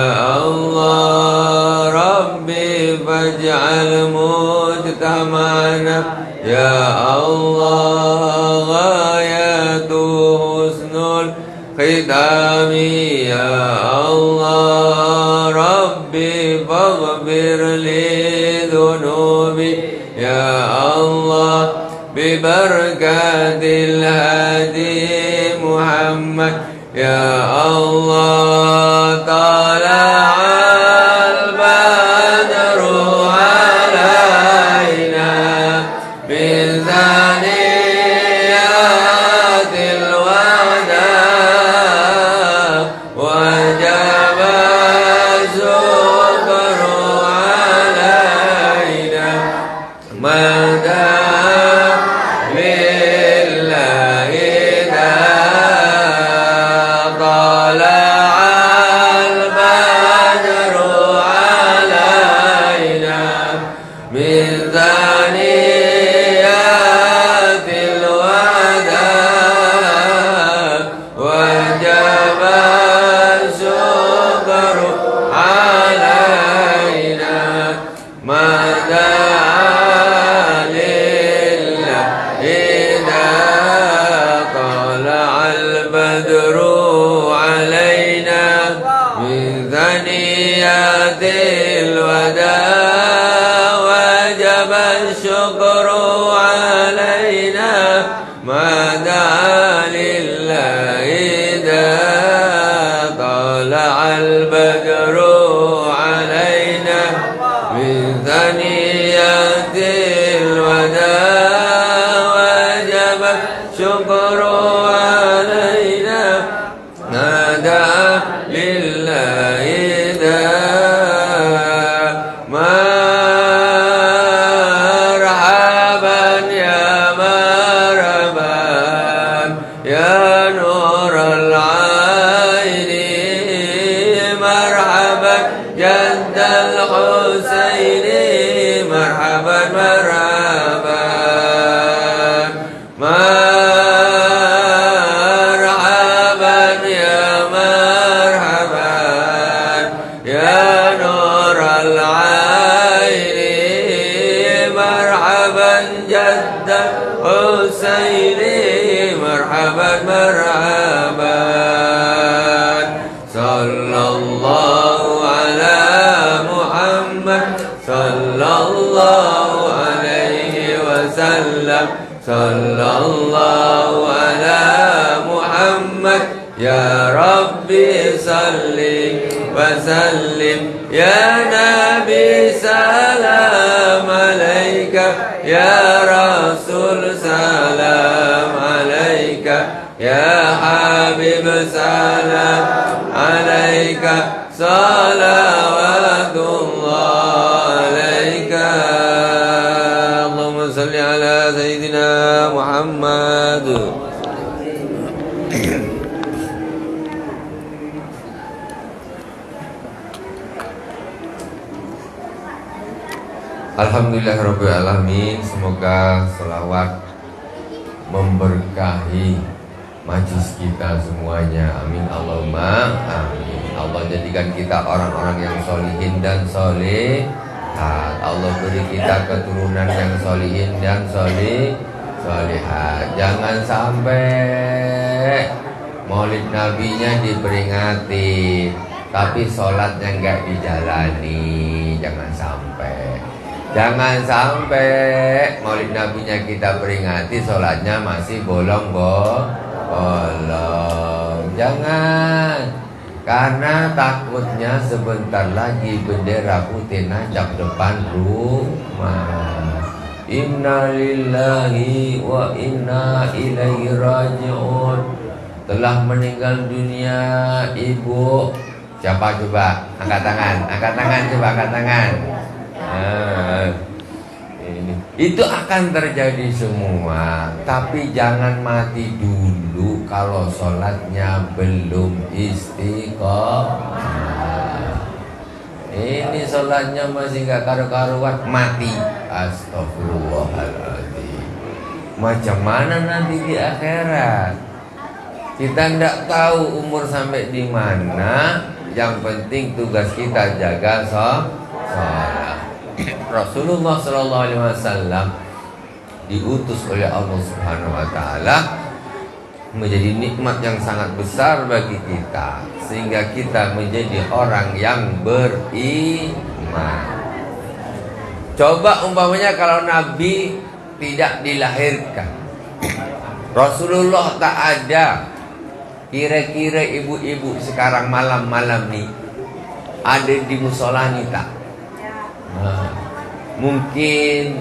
Allah. Rabbi faj'al mujtama'ana ya Allah ghayatu husnul khitami ya Allah. Rabbi faghfir li dhunubi ya Allah bibarakatil hadi Muhammad ya Allah. Tala'al badru alaina min zaniyatil wada, wajaba syukru alaina mada lillahi ta'ala. Tala'al badru alaina min zaniyatil wada, wajaba syukru alaina mada lillahi ta'ala. Tala'al badru alaina min zaniyatil wada, wajaba syukru alaina mada lillahi ta'ala. Tala'al badru alaina min zaniyatil wada, wajaba syukru alaina mada lillahi ta'ala. Marhaban ya marhaban ya nural aini, marhaban jaddal husaini, marhaban marhaban. العين مرحبا جد الحسين مرحبا مرحبا صلى الله على محمد صلى الله عليه وسلم صلى الله على محمد يا ربي صل وسلم يا نبي سلام عليك يا رسول سلام عليك يا حبيب سلام عليك صلوات الله عليك اللهم صل على سيدنا محمد. Alhamdulillahirrabbilalamin. Semoga selawat memberkahi majlis kita semuanya. Amin Allahumma amin. Allah jadikan kita orang-orang yang solihin dan solihat. Allah beri kita keturunan yang solihin dan solihat. Jangan sampai maulid nabinya diperingati tapi sholatnya enggak dijalani. Jangan sampai. Jangan sampai maulid nabinya kita peringati, sholatnya masih bolong. Jangan, karena takutnya sebentar lagi bendera putih nancap depan rumah. Inna lillahi wa inna ilaihi raji'un. Telah meninggal dunia ibu. Siapa coba? Angkat tangan coba, angkat tangan. Itu akan terjadi semua. Tapi jangan mati dulu kalau sholatnya belum istiqomah. Ini sholatnya masih gak karu-karuan, mati. Astagfirullahaladzim. Macam mana nanti di akhirat? Kita tidak tahu umur sampai di mana. Yang penting tugas kita jaga sholat. Rasulullah SAW diutus oleh Allah Subhanahu Wa Taala menjadi nikmat yang sangat besar bagi kita, sehingga kita menjadi orang yang beriman. Coba umpamanya kalau Nabi tidak dilahirkan, Rasulullah tak ada, kira-kira ibu-ibu sekarang malam-malam nih ada di musola nih tak? Mungkin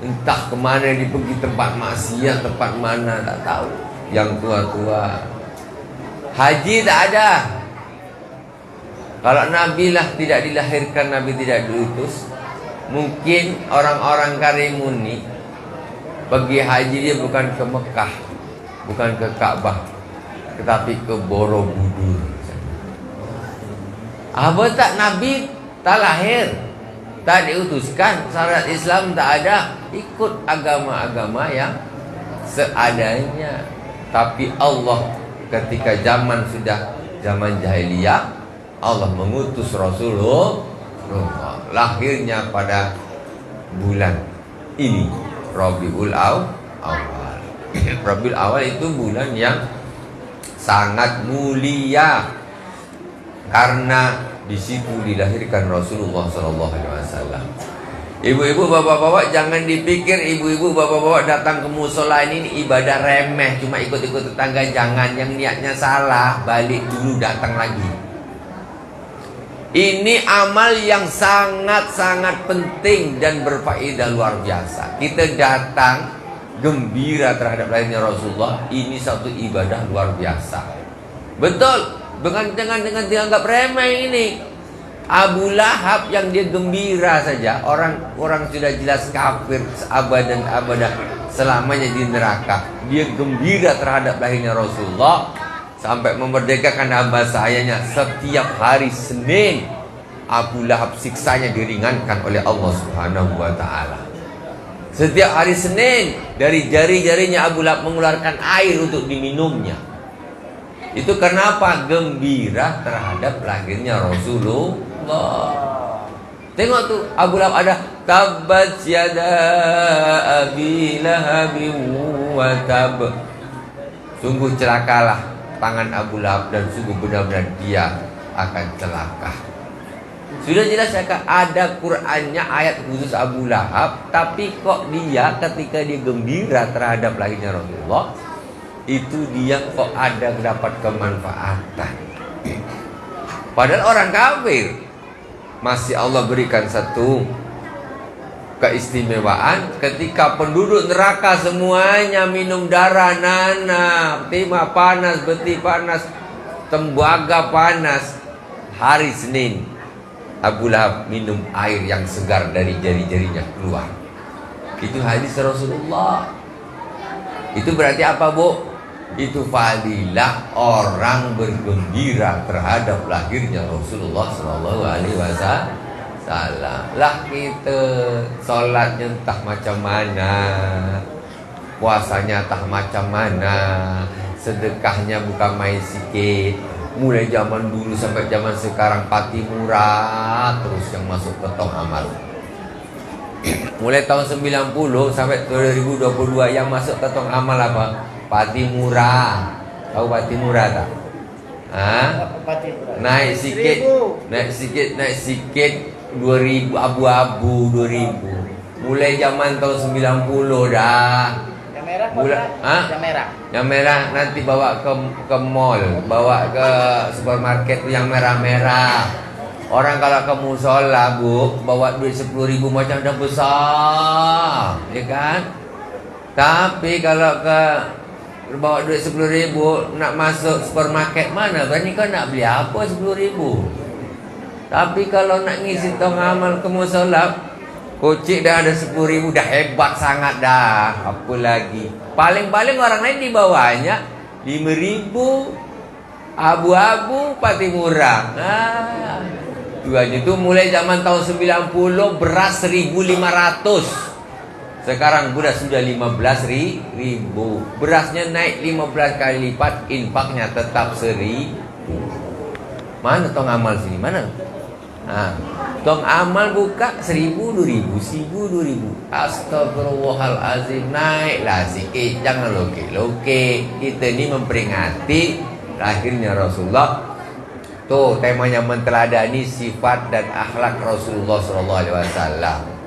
entah kemana dia pergi, tempat maksiat, tempat mana tak tahu. Yang tua-tua haji tak ada. Kalau Nabi lah tidak dilahirkan, Nabi tidak diutus, mungkin orang-orang Karimuni pergi haji dia bukan ke Mekah, bukan ke Ka'bah, tetapi ke Borobudur. Apa tak Nabi tak lahir, tak diutuskan, syariat Islam tak ada, ikut agama-agama yang seadanya. Tapi Allah ketika zaman sudah zaman jahiliyah, Allah mengutus Rasulullah, lahirnya pada bulan ini, Rabiul Awal. Rabiul Awal itu bulan yang sangat mulia karena di situ dilahirkan Rasulullah SAW. Ibu-ibu, bapak-bapak, jangan dipikir ibu-ibu, bapak-bapak datang ke musola ini ibadah remeh, cuma ikut-ikut tetangga. Jangan, yang niatnya salah, balik dulu, datang lagi. Ini amal yang sangat-sangat penting dan berfaedah luar biasa. Kita datang gembira terhadap lahirnya Rasulullah, ini satu ibadah luar biasa. Betul, jangan dianggap remeh ini. Abu Lahab yang dia gembira saja, orang sudah jelas kafir abadan selamanya di neraka. Dia gembira terhadap lahirnya Rasulullah sampai memerdekakan hamba sayanya. Setiap hari Senin Abu Lahab siksanya diringankan oleh Allah Subhanahu wa taala. Setiap hari Senin dari jari-jarinya Abu Lahab mengeluarkan air untuk diminumnya. Itu kenapa? Gembira terhadap lahirnya Rasulullah. Tengok tuh Abu Lahab ada tabbat yada abi lahabin wa tab. Sungguh celakalah tangan Abu Lahab dan sungguh benar-benar dia akan celaka. Sudah jelas ada Qur'annya ayat khusus Abu Lahab, tapi kok dia ketika dia gembira terhadap lahirnya Rasulullah, itu dia kok ada dapat kemanfaatan. Padahal orang kafir masih Allah berikan satu keistimewaan ketika penduduk neraka semuanya minum darah nanah, timah panas, beti panas, tembaga panas. Hari Senin Abu Lahab minum air yang segar dari jari-jarinya keluar. Itu hadis Rasulullah. Itu berarti apa, Bu? Itu fadilah orang bergembira terhadap lahirnya Rasulullah Sallallahu Alaihi Wasallam. Lah kita sholatnya entah macam mana, puasanya entah macam mana, sedekahnya bukan main sikit. Mulai zaman dulu sampai zaman sekarang pati murah terus yang masuk ke tong amal. Mulai tahun 90 sampai 2022 yang masuk ke tong amal apa? Pati murah. Tahu pati murah tak? Naik sikit 2000 abu-abu 2000. Mulai zaman tahun 90 dah. Yang merah Yang merah nanti bawa ke mall, bawa ke supermarket yang merah-merah. Orang kalau ke musola, Bu, bawa duit 10.000 macam dah besar, ya kan? Tapi kalau bawa duit 10.000 nak masuk supermarket mana berani kau nak beli apa 10.000. Tapi kalau nak ngisi tong amal ke musola, kocik dah ada 10.000 dah hebat sangat dah. Apa lagi? Paling-paling orang lain di bawahnya 5.000 abu-abu pati murah. Tujuannya itu mulai zaman tahun 90 beras 1.500. Sekarang sudah 15.000. Berasnya naik 15 kali lipat, infaknya tetap 1.000. Mana tong amal sini? Mana? Tong amal buka 1.000, 2.000, 1.000, 2.000. Astagfirullahalazim, naiklah sikit, jangan loke-loke. Kita ni memperingati lahirnya Rasulullah. Tuh temanya menteladani sifat dan akhlak Rasulullah SAW.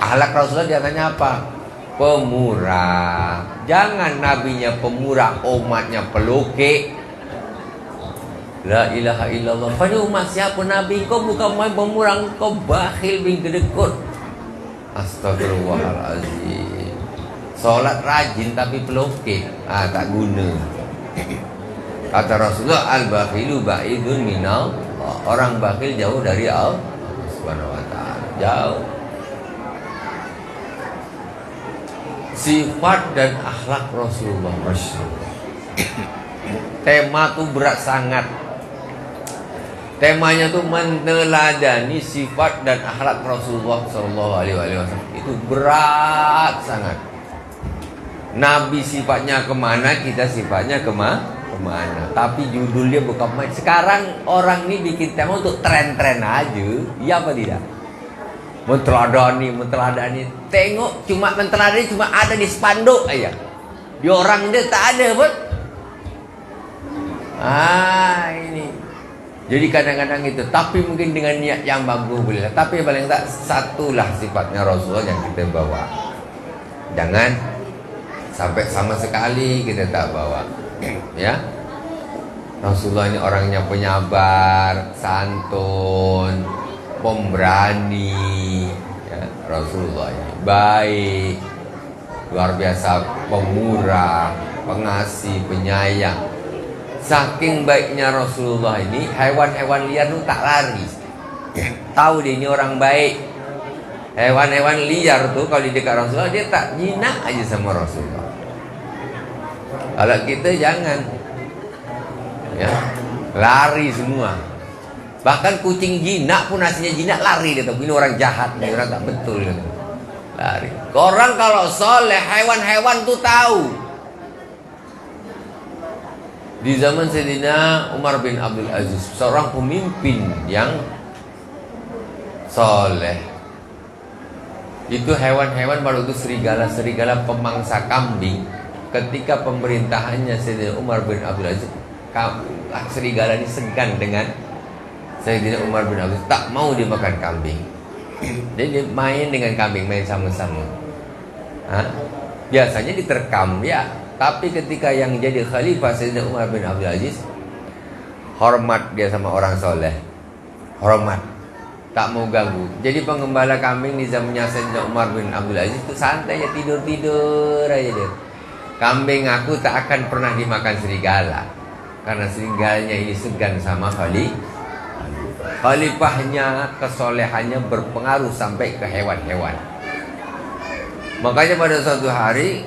Akhlak Rasulullah diantaranya apa? Pemurah. Jangan nabinya pemurah, umatnya peloke. La ilaha illallah. Pada umat siapa nabi kau bukan main pemurah, kau bakhil bin kedekut. Astagfirullahalazim. Solat rajin tapi peloke, tak guna. Kata Rasulullah, al-bakhilu ba'idun minal. Orang bakhil jauh dari Allah Subhanahu wa taala. Jauh. Sifat dan akhlak Rasulullah. Tema tuh berat sangat. Temanya tuh meneladani sifat dan akhlak Rasulullah Sallallahu Alaihi Wasallam. Itu berat sangat. Nabi sifatnya kemana, kita sifatnya kemana. Tapi judulnya bukan main. Sekarang orang ini bikin tema untuk tren-tren aja. Iya apa tidak? Menteladani. Tengok cuma menteladani cuma ada di spanduk aja. Di orang dia tak ada pun. Ini. Jadi kadang-kadang itu. Tapi mungkin dengan niat yang bagus boleh. Tapi paling tak satulah sifatnya Rasulullah yang kita bawa. Jangan sampai sama sekali kita tak bawa. Ya. Rasulullah ini orangnya penyabar, santun, pemberani, ya, Rasulullah ini baik, luar biasa, pemurah, pengasih, penyayang. Saking baiknya Rasulullah ini, hewan-hewan liar itu tak lari. Tahu dia ini orang baik. Hewan-hewan liar tuh kalau di dekat Rasulullah dia tak jinak aja sama Rasulullah. Kalau kita jangan, ya, lari semua. Bahkan kucing jinak pun aslinya jinak lari dia tahu. Ini orang jahat, ini orang tak betul dia. Lari. Orang kalau soleh, hewan-hewan tuh tahu. Di zaman Sayyidina Umar bin Abdul Aziz, seorang pemimpin yang soleh. Itu hewan-hewan baru itu serigala pemangsa kambing. Ketika pemerintahannya Sayyidina Umar bin Abdul Aziz, serigala ini segan dengan Sayyidina Umar bin Abdul Aziz, tak mau dimakan kambing. Jadi main dengan kambing, main sama-sama. Biasanya diterkam ya. Tapi ketika yang jadi khalifah Sayyidina Umar bin Abdul Aziz, hormat dia sama orang soleh, hormat, tak mau ganggu. Jadi pengembala kambing di zamannya Sayyidina Umar bin Abdul Aziz itu santai aja, tidur aja dia. Kambing aku tak akan pernah dimakan serigala, karena serigalanya ini segan sama khalifahnya, kesolehannya berpengaruh sampai ke hewan-hewan. Makanya pada suatu hari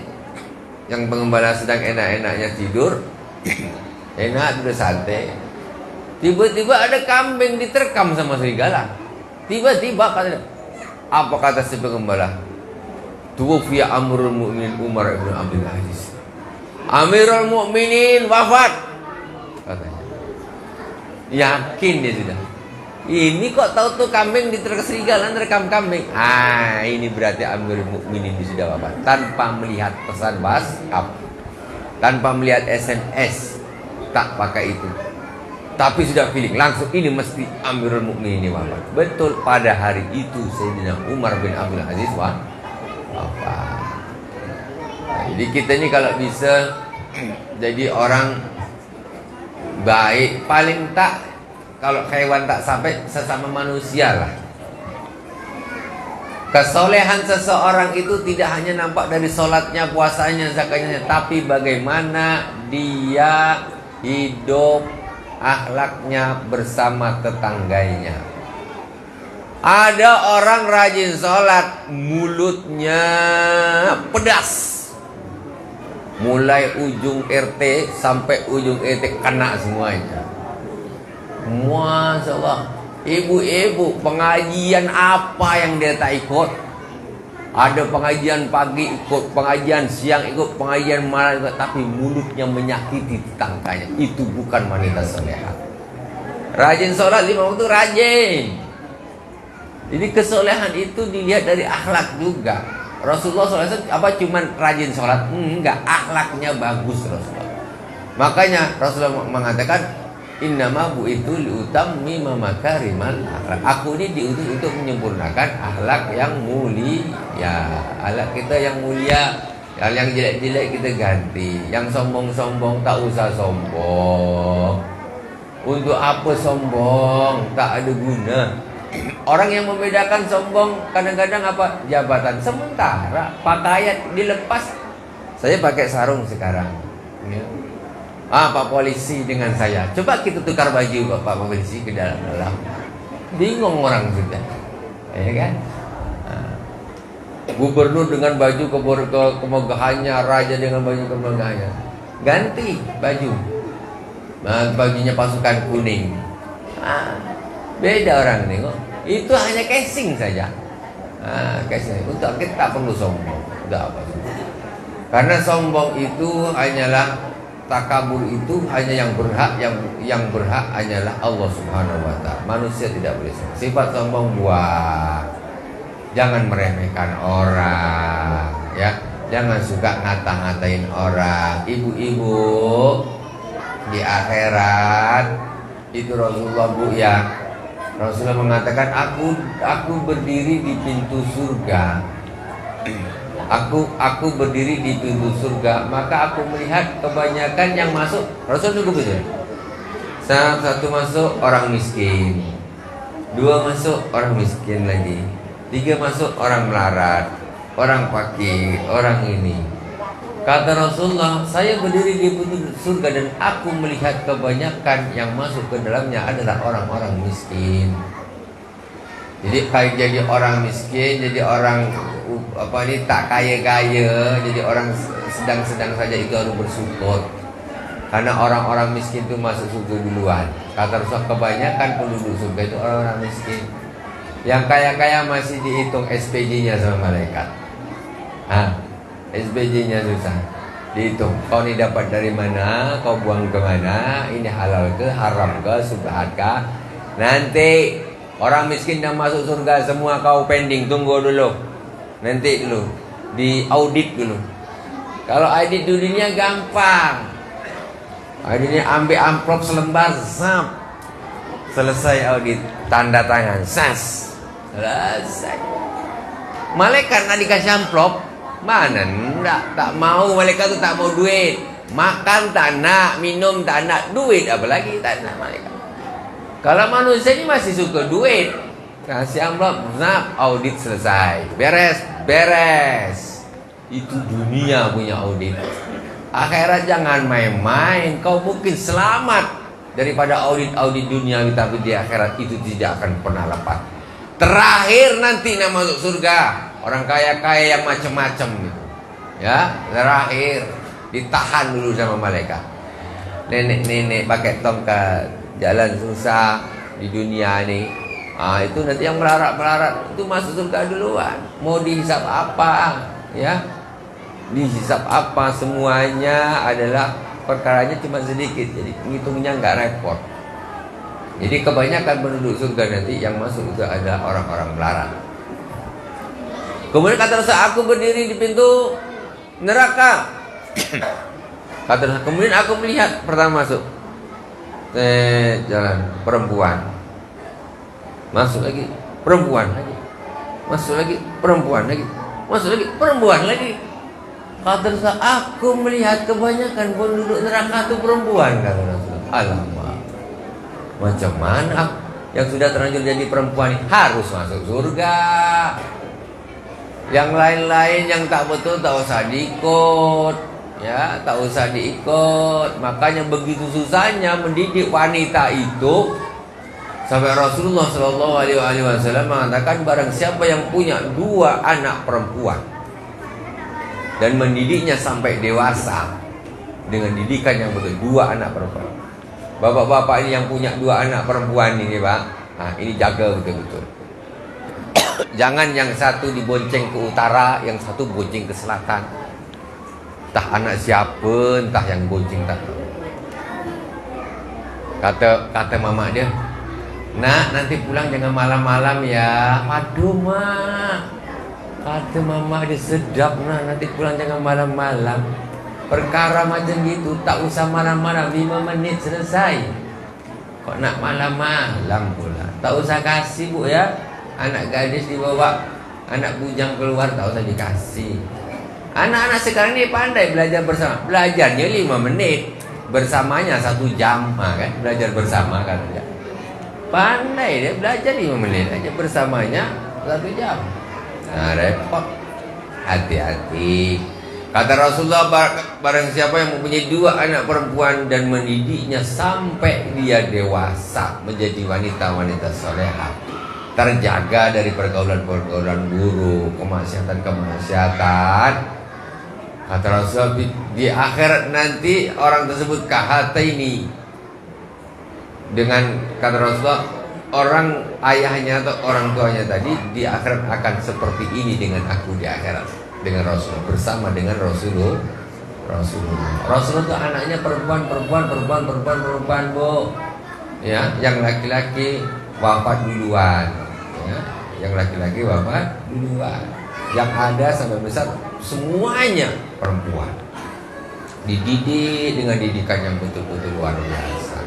yang pengembala sedang enak-enaknya tidur, enak tidur santai, tiba-tiba ada kambing diterkam sama serigala. Tiba-tiba apa kata si pengembala? Tuwfiya Amirul Mukminin Umar bin Abdul Aziz. Amirul Mukminin wafat, katanya. Yakin dia sudah. Ini kok tahu tuh kambing diterkam serigala, nerekam kambing. Ini berarti Amirul Mukminin sudah wafat. Tanpa melihat pesan WhatsApp, tanpa melihat SMS, tak pakai itu. Tapi sudah feeling langsung ini mesti Amirul Mukminin ini wafat. Betul, pada hari itu Sayyidina Umar bin Abdul Aziz wafat. Jadi kita ini kalau bisa jadi orang baik, paling tak kalau hewan tak sampai sesama manusia lah. Kesolehan seseorang itu tidak hanya nampak dari sholatnya, puasanya, zakatnya, tapi bagaimana dia hidup, akhlaknya bersama tetangganya. Ada orang rajin sholat, mulutnya pedas. Mulai ujung RT sampai ujung ET kena semuanya. Masya Allah. Ibu-ibu, pengajian apa yang dia tak ikut? Ada pengajian pagi ikut, pengajian siang ikut, pengajian malam ikut, tapi mulutnya menyakiti tetangganya. Itu bukan wanita soleha. Rajin sholat 5 waktu, rajin. Jadi kesolehan itu dilihat dari akhlak juga. Rasulullah SAW apa cuman rajin sholat? Enggak, akhlaknya bagus Rasulullah. Makanya Rasulullah mengatakan, innama bu'itu liutammima makarimal akhlak. Aku ini diutus untuk menyempurnakan akhlak yang mulia. Akhlak kita yang mulia, yang jelek-jelek kita ganti. Yang sombong-sombong tak usah sombong. Untuk apa sombong? Tak ada guna. Orang yang membedakan sombong kadang-kadang apa? Jabatan sementara, pakaian dilepas. Saya pakai sarung sekarang ya. Pak polisi dengan saya, coba kita tukar baju Pak polisi ke dalam-dalam, bingung orang sudah, ya kan? Gubernur dengan baju kemegahannya, raja dengan baju kemegahannya, ganti baju, bajunya pasukan kuning. Beda orang nengok. Itu hanya casing saja. Casing. Untuk kita tak perlu sombong. Tidak apa. Karena sombong itu hanyalah, takabur itu hanya yang berhak, yang berhak hanyalah Allah Subhanahu wa taala. Manusia tidak boleh sombong. Sifat sombong buah. Jangan meremehkan orang, ya. Jangan suka ngata-ngatain orang. Ibu-ibu di akhirat itu Rasulullah Bu ya. Rasulullah mengatakan, aku berdiri di pintu surga. Aku berdiri di pintu surga, maka aku melihat kebanyakan yang masuk. Rasul tunggu betul. Satu masuk orang miskin, 2 masuk orang miskin lagi, 3 masuk orang melarat, orang fakir, orang ini. Kata Rasulullah, saya berdiri di pintu surga dan aku melihat kebanyakan yang masuk ke dalamnya adalah orang-orang miskin. Jadi kayak jadi orang miskin, jadi orang tak kaya-kaya, jadi orang sedang-sedang saja itu harus bersyukur. Karena orang-orang miskin itu masuk surga duluan. Kata Rasulullah, kebanyakan penduduk surga itu orang-orang miskin. Yang kaya-kaya masih dihitung SPJ-nya sama malaikat. SPJ-nya susah dihitung. Kau ini dapat dari mana? Kau buang ke mana? Ini halal ke, haram ke, subhat ke? Nanti Orang miskin yang masuk surga semua kau pending, tunggu dulu. Nanti dulu, di audit dulu. Kalau audit di dunia gampang. Auditnya ambil amplop selembar, zap. Selesai audit, tanda tangan, sas. Selesai. Malaikat nak dikasih amplop, mana tak mau, malaikat tu tak mau duit. Makan tak nak, minum tak nak, duit apalagi tak nak malaikat. Kalau manusia ini masih suka duit, kasih amplop, zap, audit selesai. Beres. Itu dunia punya audit. Akhirat jangan main-main. Kau mungkin selamat daripada audit dunia, tapi di akhirat itu tidak akan pernah lepas. Terakhir nanti nak masuk surga, orang kaya-kaya yang macam-macam gitu. Ya, terakhir ditahan dulu sama malaikat. Nenek-nenek pakai tongkat, jalan susah di dunia ini. Itu nanti yang melarat itu masuk surga duluan. Mau dihisap apa? Ya, dihisap apa? Semuanya adalah perkaranya cuma sedikit, jadi ngitungnya nggak repot. Jadi kebanyakan penduduk surga nanti yang masuk itu adalah orang-orang melarat. Kemudian kata Rasul, aku berdiri di pintu neraka. Kata Rasul, kemudian aku melihat pertama masuk, jalan perempuan, masuk lagi perempuan lagi, masuk lagi perempuan lagi, masuk lagi perempuan lagi. Kata Rasul, aku melihat kebanyakan penduduk neraka itu perempuan. Kata Rasul, alamak, macam mana yang sudah terlanjur jadi perempuan ini harus masuk surga. Yang lain-lain yang tak betul tak usah diikut, ya, tak usah diikut. Makanya begitu susahnya mendidik wanita itu, sampai Rasulullah SAW mengatakan, barang siapa yang punya 2 anak perempuan dan mendidiknya sampai dewasa dengan didikan yang betul, 2 anak perempuan. Bapak-bapak ini yang punya 2 anak perempuan ini, Pak, ini jaga betul-betul. Jangan yang satu dibonceng ke utara, yang satu bonceng ke selatan. Entah anak siapa, entah yang bonceng tak tahu. Kata mama dia, nak, nanti pulang jangan malam-malam ya. Aduh mak, kata mama dia, sedap nak, nanti pulang jangan malam-malam. Perkara macam gitu tak usah malam-malam, 5 menit selesai. Kok nak malam-malam pula? Tak usah kasih bu ya. Anak gadis dibawa, anak bujang keluar tak usah dikasih. Anak-anak sekarang ini pandai belajar bersama. Belajarnya 5 menit, bersamanya 1 jam, kan? Belajar bersama kan dia. Pandai dia belajar 5 menit aja, bersamanya 1 jam. Repot. Hati-hati. Kata Rasulullah, barang siapa yang mempunyai 2 anak perempuan dan mendidiknya sampai dia dewasa menjadi wanita-wanita solehah, terjaga dari pergaulan-pergaulan buruk, kemaksiatan. Kata Rasulullah, di akhirat nanti orang tersebut kahata ini. Dengan kata Rasulullah, orang ayahnya atau orang tuanya tadi di akhirat akan seperti ini dengan aku di akhirat. Dengan Rasulullah, bersama dengan Rasulullah. Rasulullah itu anaknya perempuan bu. Ya, yang laki-laki wafat duluan. Ya, yang laki-laki wafat duluan. Yang ada sampai besar semuanya perempuan. Dididik dengan didikan yang betul-betul luar biasa.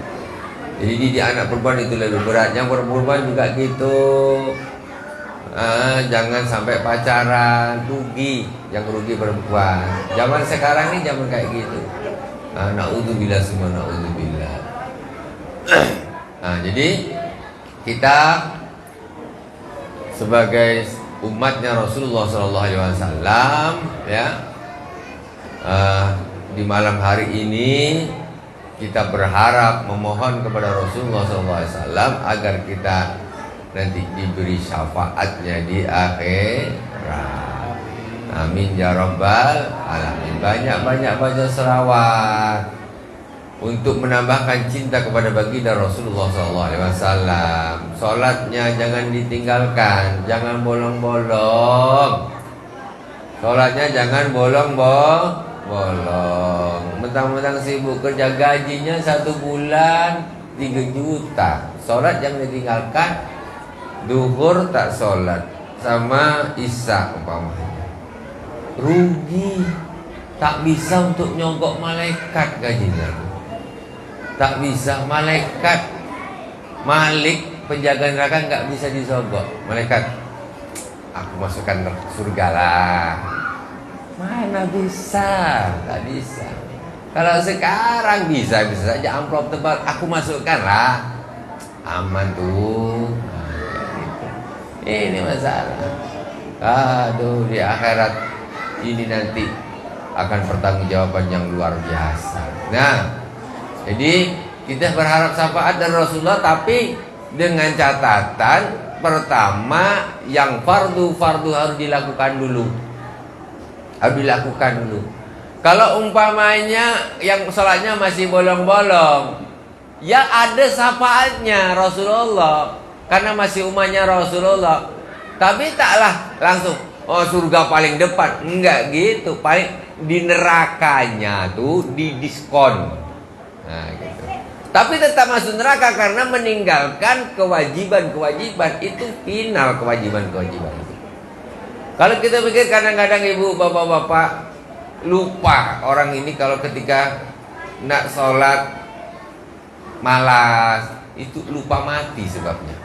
Jadi didik anak perempuan itu lebih berat. Yang perempuan juga gitu. Jangan sampai pacaran, rugi. Yang rugi perempuan. Zaman sekarang ini zaman kayak gitu. Na'udzubillah semua, na'udzubillah. Jadi kita sebagai umatnya Rasulullah SAW, ya, di malam hari ini kita berharap memohon kepada Rasulullah SAW agar kita nanti diberi syafaatnya di akhirat. Amin ya rabbal alamin. Banyak-banyak baca selawat untuk menambahkan cinta kepada baginda Rasulullah SAW. Solatnya jangan ditinggalkan, jangan bolong-bolong. Solatnya jangan bolong-bolong. Mentang-mentang sibuk kerja, gajinya 1 bulan 3 juta. Solat jangan ditinggalkan. duhur tak sholat sama isya umpamanya, rugi. Tak bisa untuk nyogok malaikat gajinya. Tak bisa, malaikat Malik penjaga neraka nggak bisa disogok. Malaikat, aku masukkan surga lah. Mana bisa? Tak bisa. Kalau sekarang bisa saja amplop tebal, aku masukkan lah. Aman tuh. Ini masalah. Aduh, di akhirat ini nanti akan pertanggungjawaban yang luar biasa. Nah, jadi kita berharap syafaat dari Rasulullah, tapi dengan catatan pertama yang fardu harus dilakukan dulu. Harus dilakukan dulu. Kalau umpamanya yang sholatnya masih bolong-bolong, ya ada syafaatnya Rasulullah karena masih umatnya Rasulullah. Tapi taklah langsung surga paling depan, enggak gitu. Paling di nerakanya tuh didiskon. Nah, gitu. Tapi tetap masuk neraka karena meninggalkan kewajiban-kewajiban, itu final kewajiban-kewajiban. Kalau kita pikir kadang-kadang ibu bapak-bapak lupa, orang ini kalau ketika nak sholat malas, itu lupa mati sebabnya.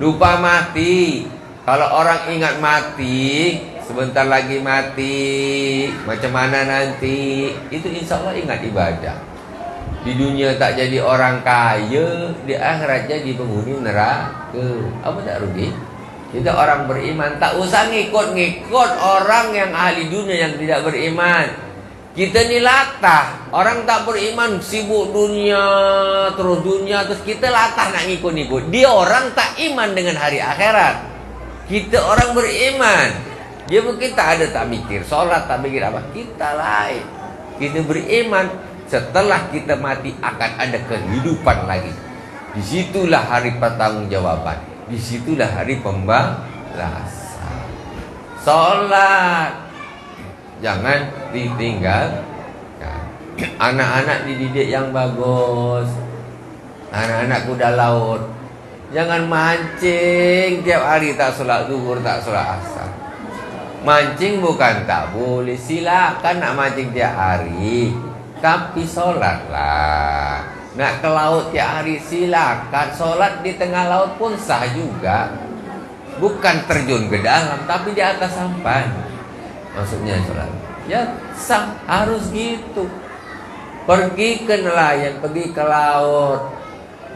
Lupa mati. Kalau orang ingat mati, sebentar lagi mati, macam mana nanti, itu insya Allah ingat ibadah. Di dunia tak jadi orang kaya, di akhirat jadi penghuni neraka. Apa tak rugi? Kita orang beriman tak usah ngikut-ngikut orang yang ahli dunia yang tidak beriman. Kita ni latah. Orang tak beriman sibuk dunia, terus kita latah nak ngikut-ngikut. Dia orang tak iman dengan hari akhirat. Kita orang beriman. Dia mungkin tak ada, tak mikir sholat, tak mikir apa. Kita lain. Kita beriman. Setelah kita mati akan ada kehidupan lagi. Disitulah hari pertanggungjawaban. Disitulah hari pembalasan. Sholat jangan ditinggalkan. Anak-anak dididik yang bagus. Anak-anak kuda laut, jangan mancing tiap hari, tak sholat zuhur, tak sholat asar. Mancing bukan tak boleh, silakan nak mancing tiap hari, tapi sholatlah. Nak ke laut tiap hari silakan, sholat di tengah laut pun sah juga. Bukan terjun ke dalam, tapi di atas sampan. Maksudnya sholat, ya sah, harus gitu. Pergi ke nelayan, pergi ke laut,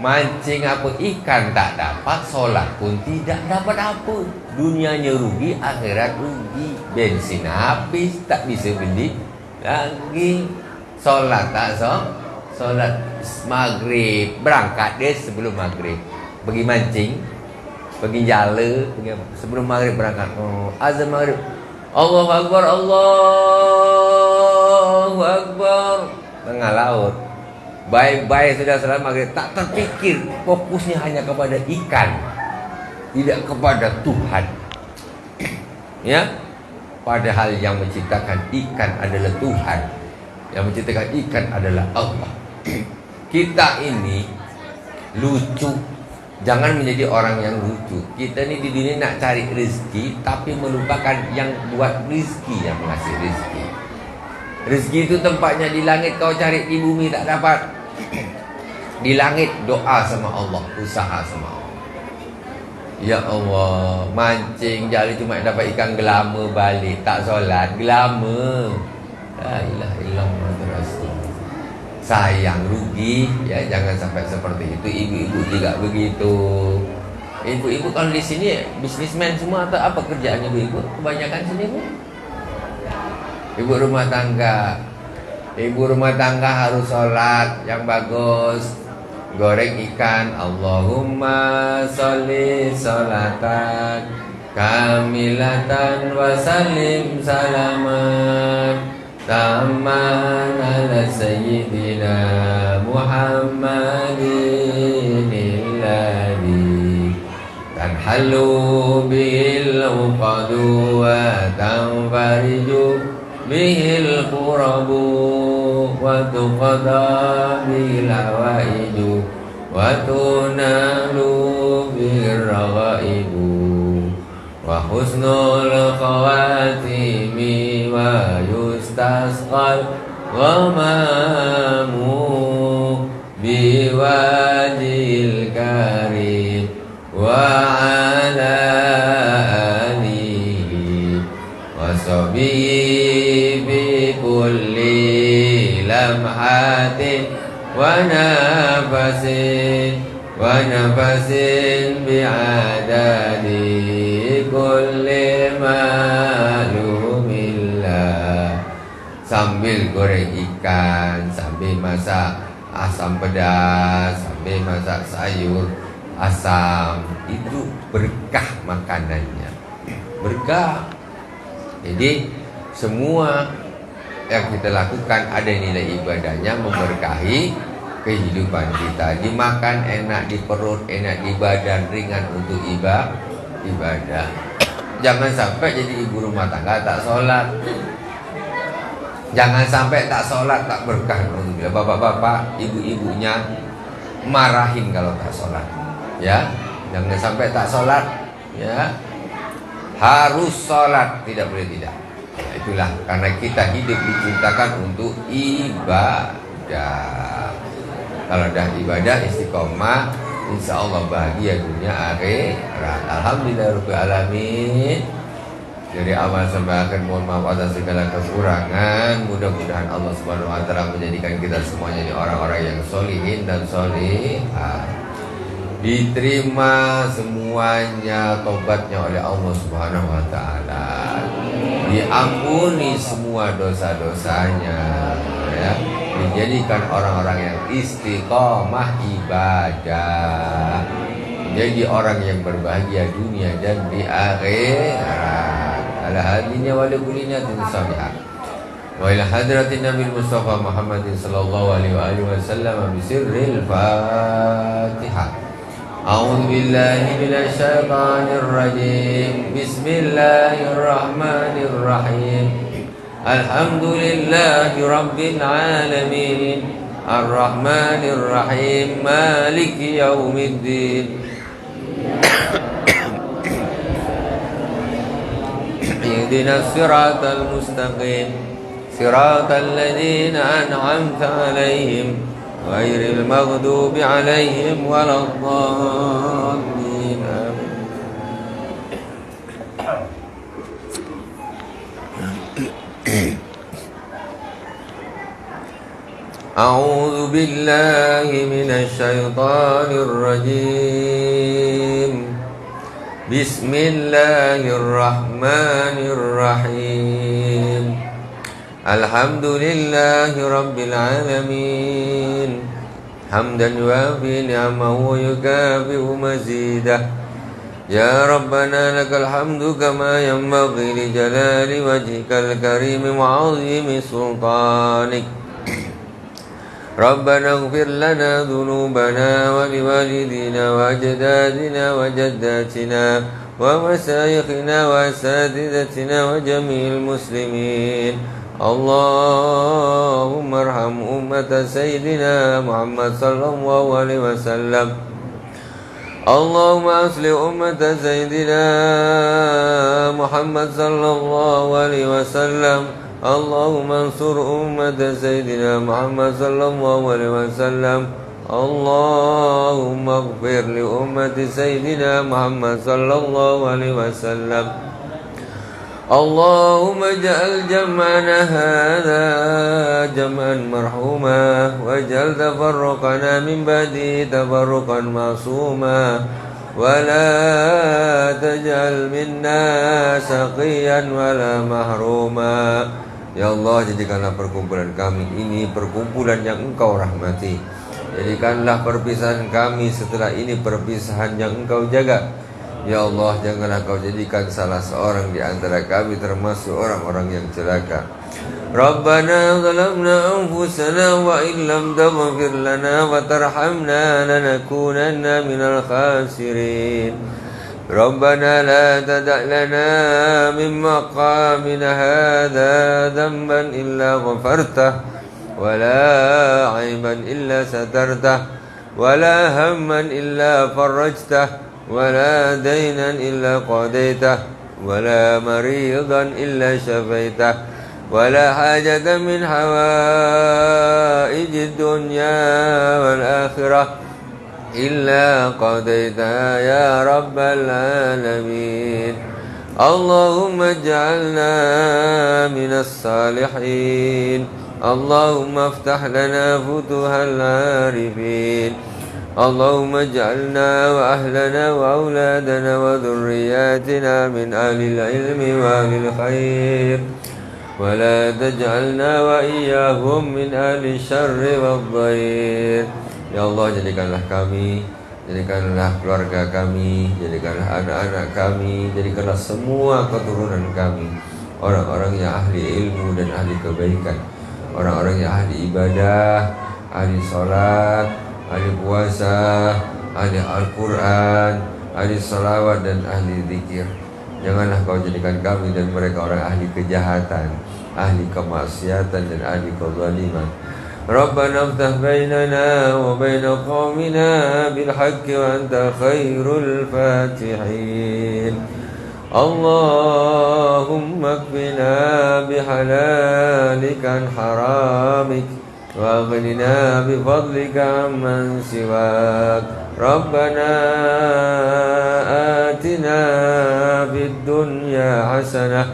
mancing apa ikan tak dapat, sholat pun tidak dapat apa. Dunianya rugi, akhirat rugi. Bensin habis, tak bisa beli lagi. Sholat tak sholat maghrib, berangkat deh sebelum maghrib, pergi mancing, pergi jala, sebelum maghrib berangkat. Azan maghrib, Allahu Akbar, Allahu Akbar, tengah laut. Baik-baik sudah salat maghrib, tak terpikir, fokusnya hanya kepada ikan, tidak kepada Tuhan. Ya, padahal yang menciptakan ikan adalah Tuhan, yang menciptakan ikan adalah Allah. Kita ini lucu. Jangan menjadi orang yang lucu. Kita ini di dunia nak cari rezeki, tapi melupakan yang buat rezeki, yang mengasih rezeki. Rezeki itu tempatnya di langit, kau cari di bumi tak dapat. Di langit doa sama Allah, usaha sama Allah. Ya Allah, mancing jali cuma dapat ikan gelama, balik tak solat, gelama. La ilaha illallah Rasul. Sayang, rugi. Ya jangan sampai seperti itu. Ibu-ibu juga begitu. Ibu-ibu kalau di sini bisnismen semua atau apa kerjaan ibu-ibu? Kebanyakan sini Bu. Ibu rumah tangga. Ibu rumah tangga harus sholat yang bagus. Goreng ikan, Allahumma sholli sholatan kamilatan wa salim salaman Taman ala Sayyidina Muhammadin alladhi tanhalu bihil uqadu wa tanfariju bihil qurabu wa tuqada bihil hawaiju wa tunalu bihil الرغائب وحسن الخواتيم ويستسقى الغمام بوجه الكريم وعلى آله وصحبه بكل لمحة ونفس بعدد كل معلوم الله. Sambil goreng ikan, sambil masak asam pedas, sambil masak sayur asam, itu berkah makanannya, berkah. Jadi semua yang kita lakukan ada nilai ibadahnya, memberkahi kehidupan kita. Dimakan enak di perut, enak di badan, ringan untuk ibadah. Jangan sampai jadi ibu rumah tangga tak sholat. Jangan sampai tak sholat, tak berkah. Bapak-bapak, ibu-ibunya marahin kalau tak sholat. Ya, jangan sampai tak sholat. Ya, harus sholat, tidak boleh tidak. Ya, itulah karena kita hidup diciptakan untuk ibadah. Kalau dah ibadah istiqomah, insya Allah bahagia dunia akhirat. Alhamdulillahirabbil alamin. Dari awal sampai akhir mohon maaf atas segala kekurangan. Mudah-mudahan Allah Subhanahu wa taala menjadikan kita semuanya ini orang-orang yang solihin dan solihah. Diterima semuanya tobatnya oleh Allah Subhanahu wa taala. Diampuni semua dosa-dosanya, ya. Dijadikan orang-orang yang istiqomah ibadah. Jadi orang yang berbahagia dunia dan di akhirat. Ala hadinya wa li kulli niyatin salihah. Wa ila hadratin Nabi Mustafa Muhammadin sallallahu alaihi wa alihi wasallam bi sirril Fatihah. A'udzu billahi minasy syaithanir rajim. Bismillahirrahmanirrahim. Alhamdulillahi rabbil alamin. Ar-Rahmanir Rahim. Maliki yaumiddin. اهدنا الصراط المستقيم صراط الذين أنعمت عليهم غير المغضوب عليهم ولا الضالين. أعوذ بالله من الشيطان الرجيم. بسم الله الرحمن الرحيم. الحمد لله رب العالمين حمدا يوافي نعمه ويكافئ مزيده. يا ربنا لك الحمد كما ينبغي لجلال وجهك الكريم وعظيم سلطانك. ربنا اغفر لنا ذنوبنا ولوالدينا وأجدادنا وجداتنا ومشايخنا وأساتذتنا وجميع المسلمين. اللهم ارحم أمة سيدنا محمد صلى الله عليه وسلم. اللهم أصلح أمة سيدنا محمد صلى الله عليه وسلم. اللهم انصر أمة سيدنا محمد صلى الله عليه وسلم. اللهم اغفر لأمة سيدنا محمد صلى الله عليه وسلم. اللهم اجعل جمعنا هذا جمعا مرحوما واجعل تفرقنا من بعده تفرقا معصوما ولا تجعل منا شقيا ولا محروما. Ya Allah, jadikanlah perkumpulan kami ini perkumpulan yang Engkau rahmati. Jadikanlah perpisahan kami setelah ini perpisahan yang Engkau jaga. Ya Allah, janganlah Kau jadikan salah seorang di antara kami termasuk orang-orang yang celaka. Rabbana zalamna anfusana wa illam taghfir lana wa tarhamna lanakunanna minal khasirin. ربنا لا تدع لنا من مقامنا هذا ذنبا إلا غفرته ولا عيبا إلا سترته ولا هما إلا فرجته ولا دينا إلا قضيته ولا مريضا إلا شفيته ولا حاجة من حوائج الدنيا والآخرة إلا قضيتها يا رب العالمين. اللهم اجعلنا من الصالحين. اللهم افتح لنا فتوح العارفين. اللهم اجعلنا وأهلنا وأولادنا وذرياتنا من أهل العلم وأهل الخير ولا تجعلنا وإياهم من أهل الشر والضير. Ya Allah, jadikanlah kami, jadikanlah keluarga kami, jadikanlah anak-anak kami, jadikanlah semua keturunan kami orang-orang yang ahli ilmu dan ahli kebaikan, orang-orang yang ahli ibadah, ahli sholat, ahli puasa, ahli Al-Quran, ahli salawat dan ahli zikir. Janganlah kau jadikan kami dan mereka orang ahli kejahatan, ahli kemaksiatan dan ahli kezaliman. Rabbana aftah bainana wa baina qaumina bil haqqi wa anta khairul fatihin. Allahumma kfina bihalalika an haramik wa aghnina bifadlika amman siwak. Rabbana atina fid dunya hasanah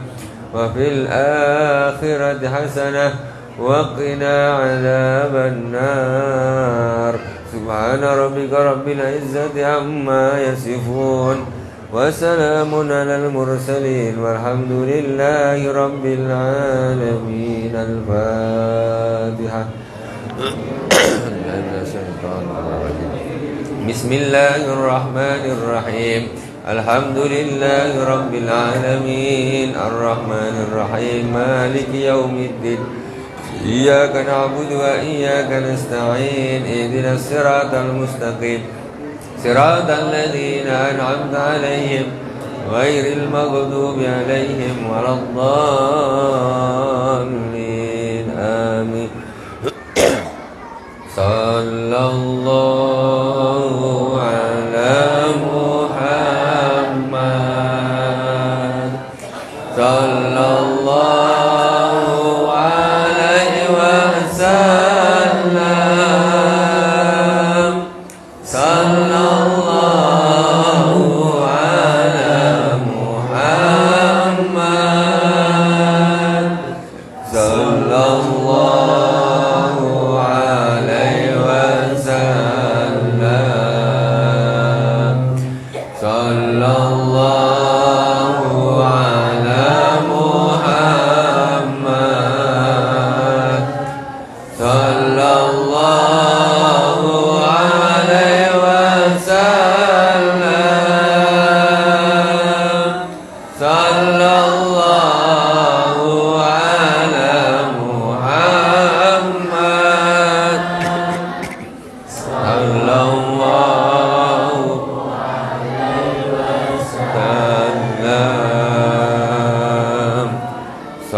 wa fil akhirati hasanah wa qina adzaban nar. Subhana rabbika rabbil izzati amma yasifun wa salamun alal mursalin walhamdulillahi rabbil alamin. Al-Fatihah. Bismillahirrahmanirrahim. Alhamdulillahi rabbil alamin. Ar-Rahmanir Rahim. Maliki yaumiddin. Iyyaka na'budu wa iyyaka nasta'in. Ihdinas siratal mustaqim. Siratal ladzina an'amta 'alaihim ghairil maghdubi 'alaihim waladdallin. Amin. Sallallahu ala Muhammad. Sallallahu alaihi wasallam. Sallallahu ala Muhammad. Sallallahu alaihi wasallam. Sallallahu ala Muhammad. Sallallahu alaihi wasallam. Sallallahu ala Muhammad. Sallallahu alaihi wasallam.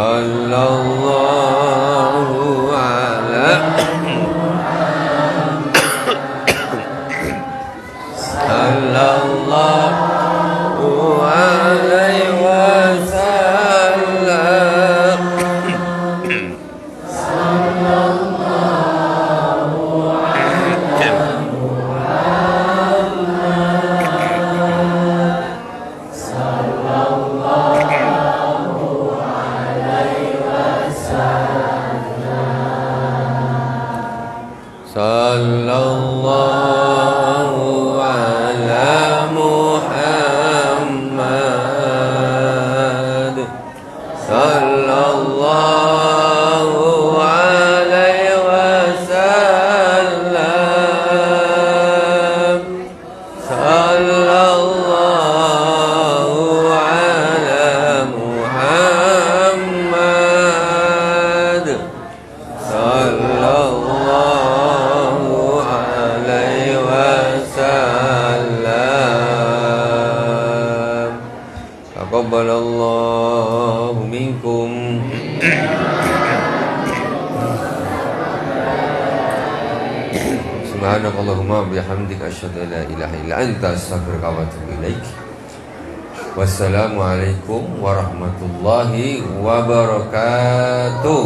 Sallallahu ala Sallallahu alaihi wasallam. Sallallahu ala Muhammad. Sallallahu alaihi wasallam. Sallallahu ala Muhammad. Sallallahu alaihi wasallam. Taqabbalallahu minkum. Subhanakallahumma bihamdika asyhadu an la ilaha illa anta astaghfiruka wa atubu ilaik. Wassalamualaikum warahmatullahi wabarakatuh.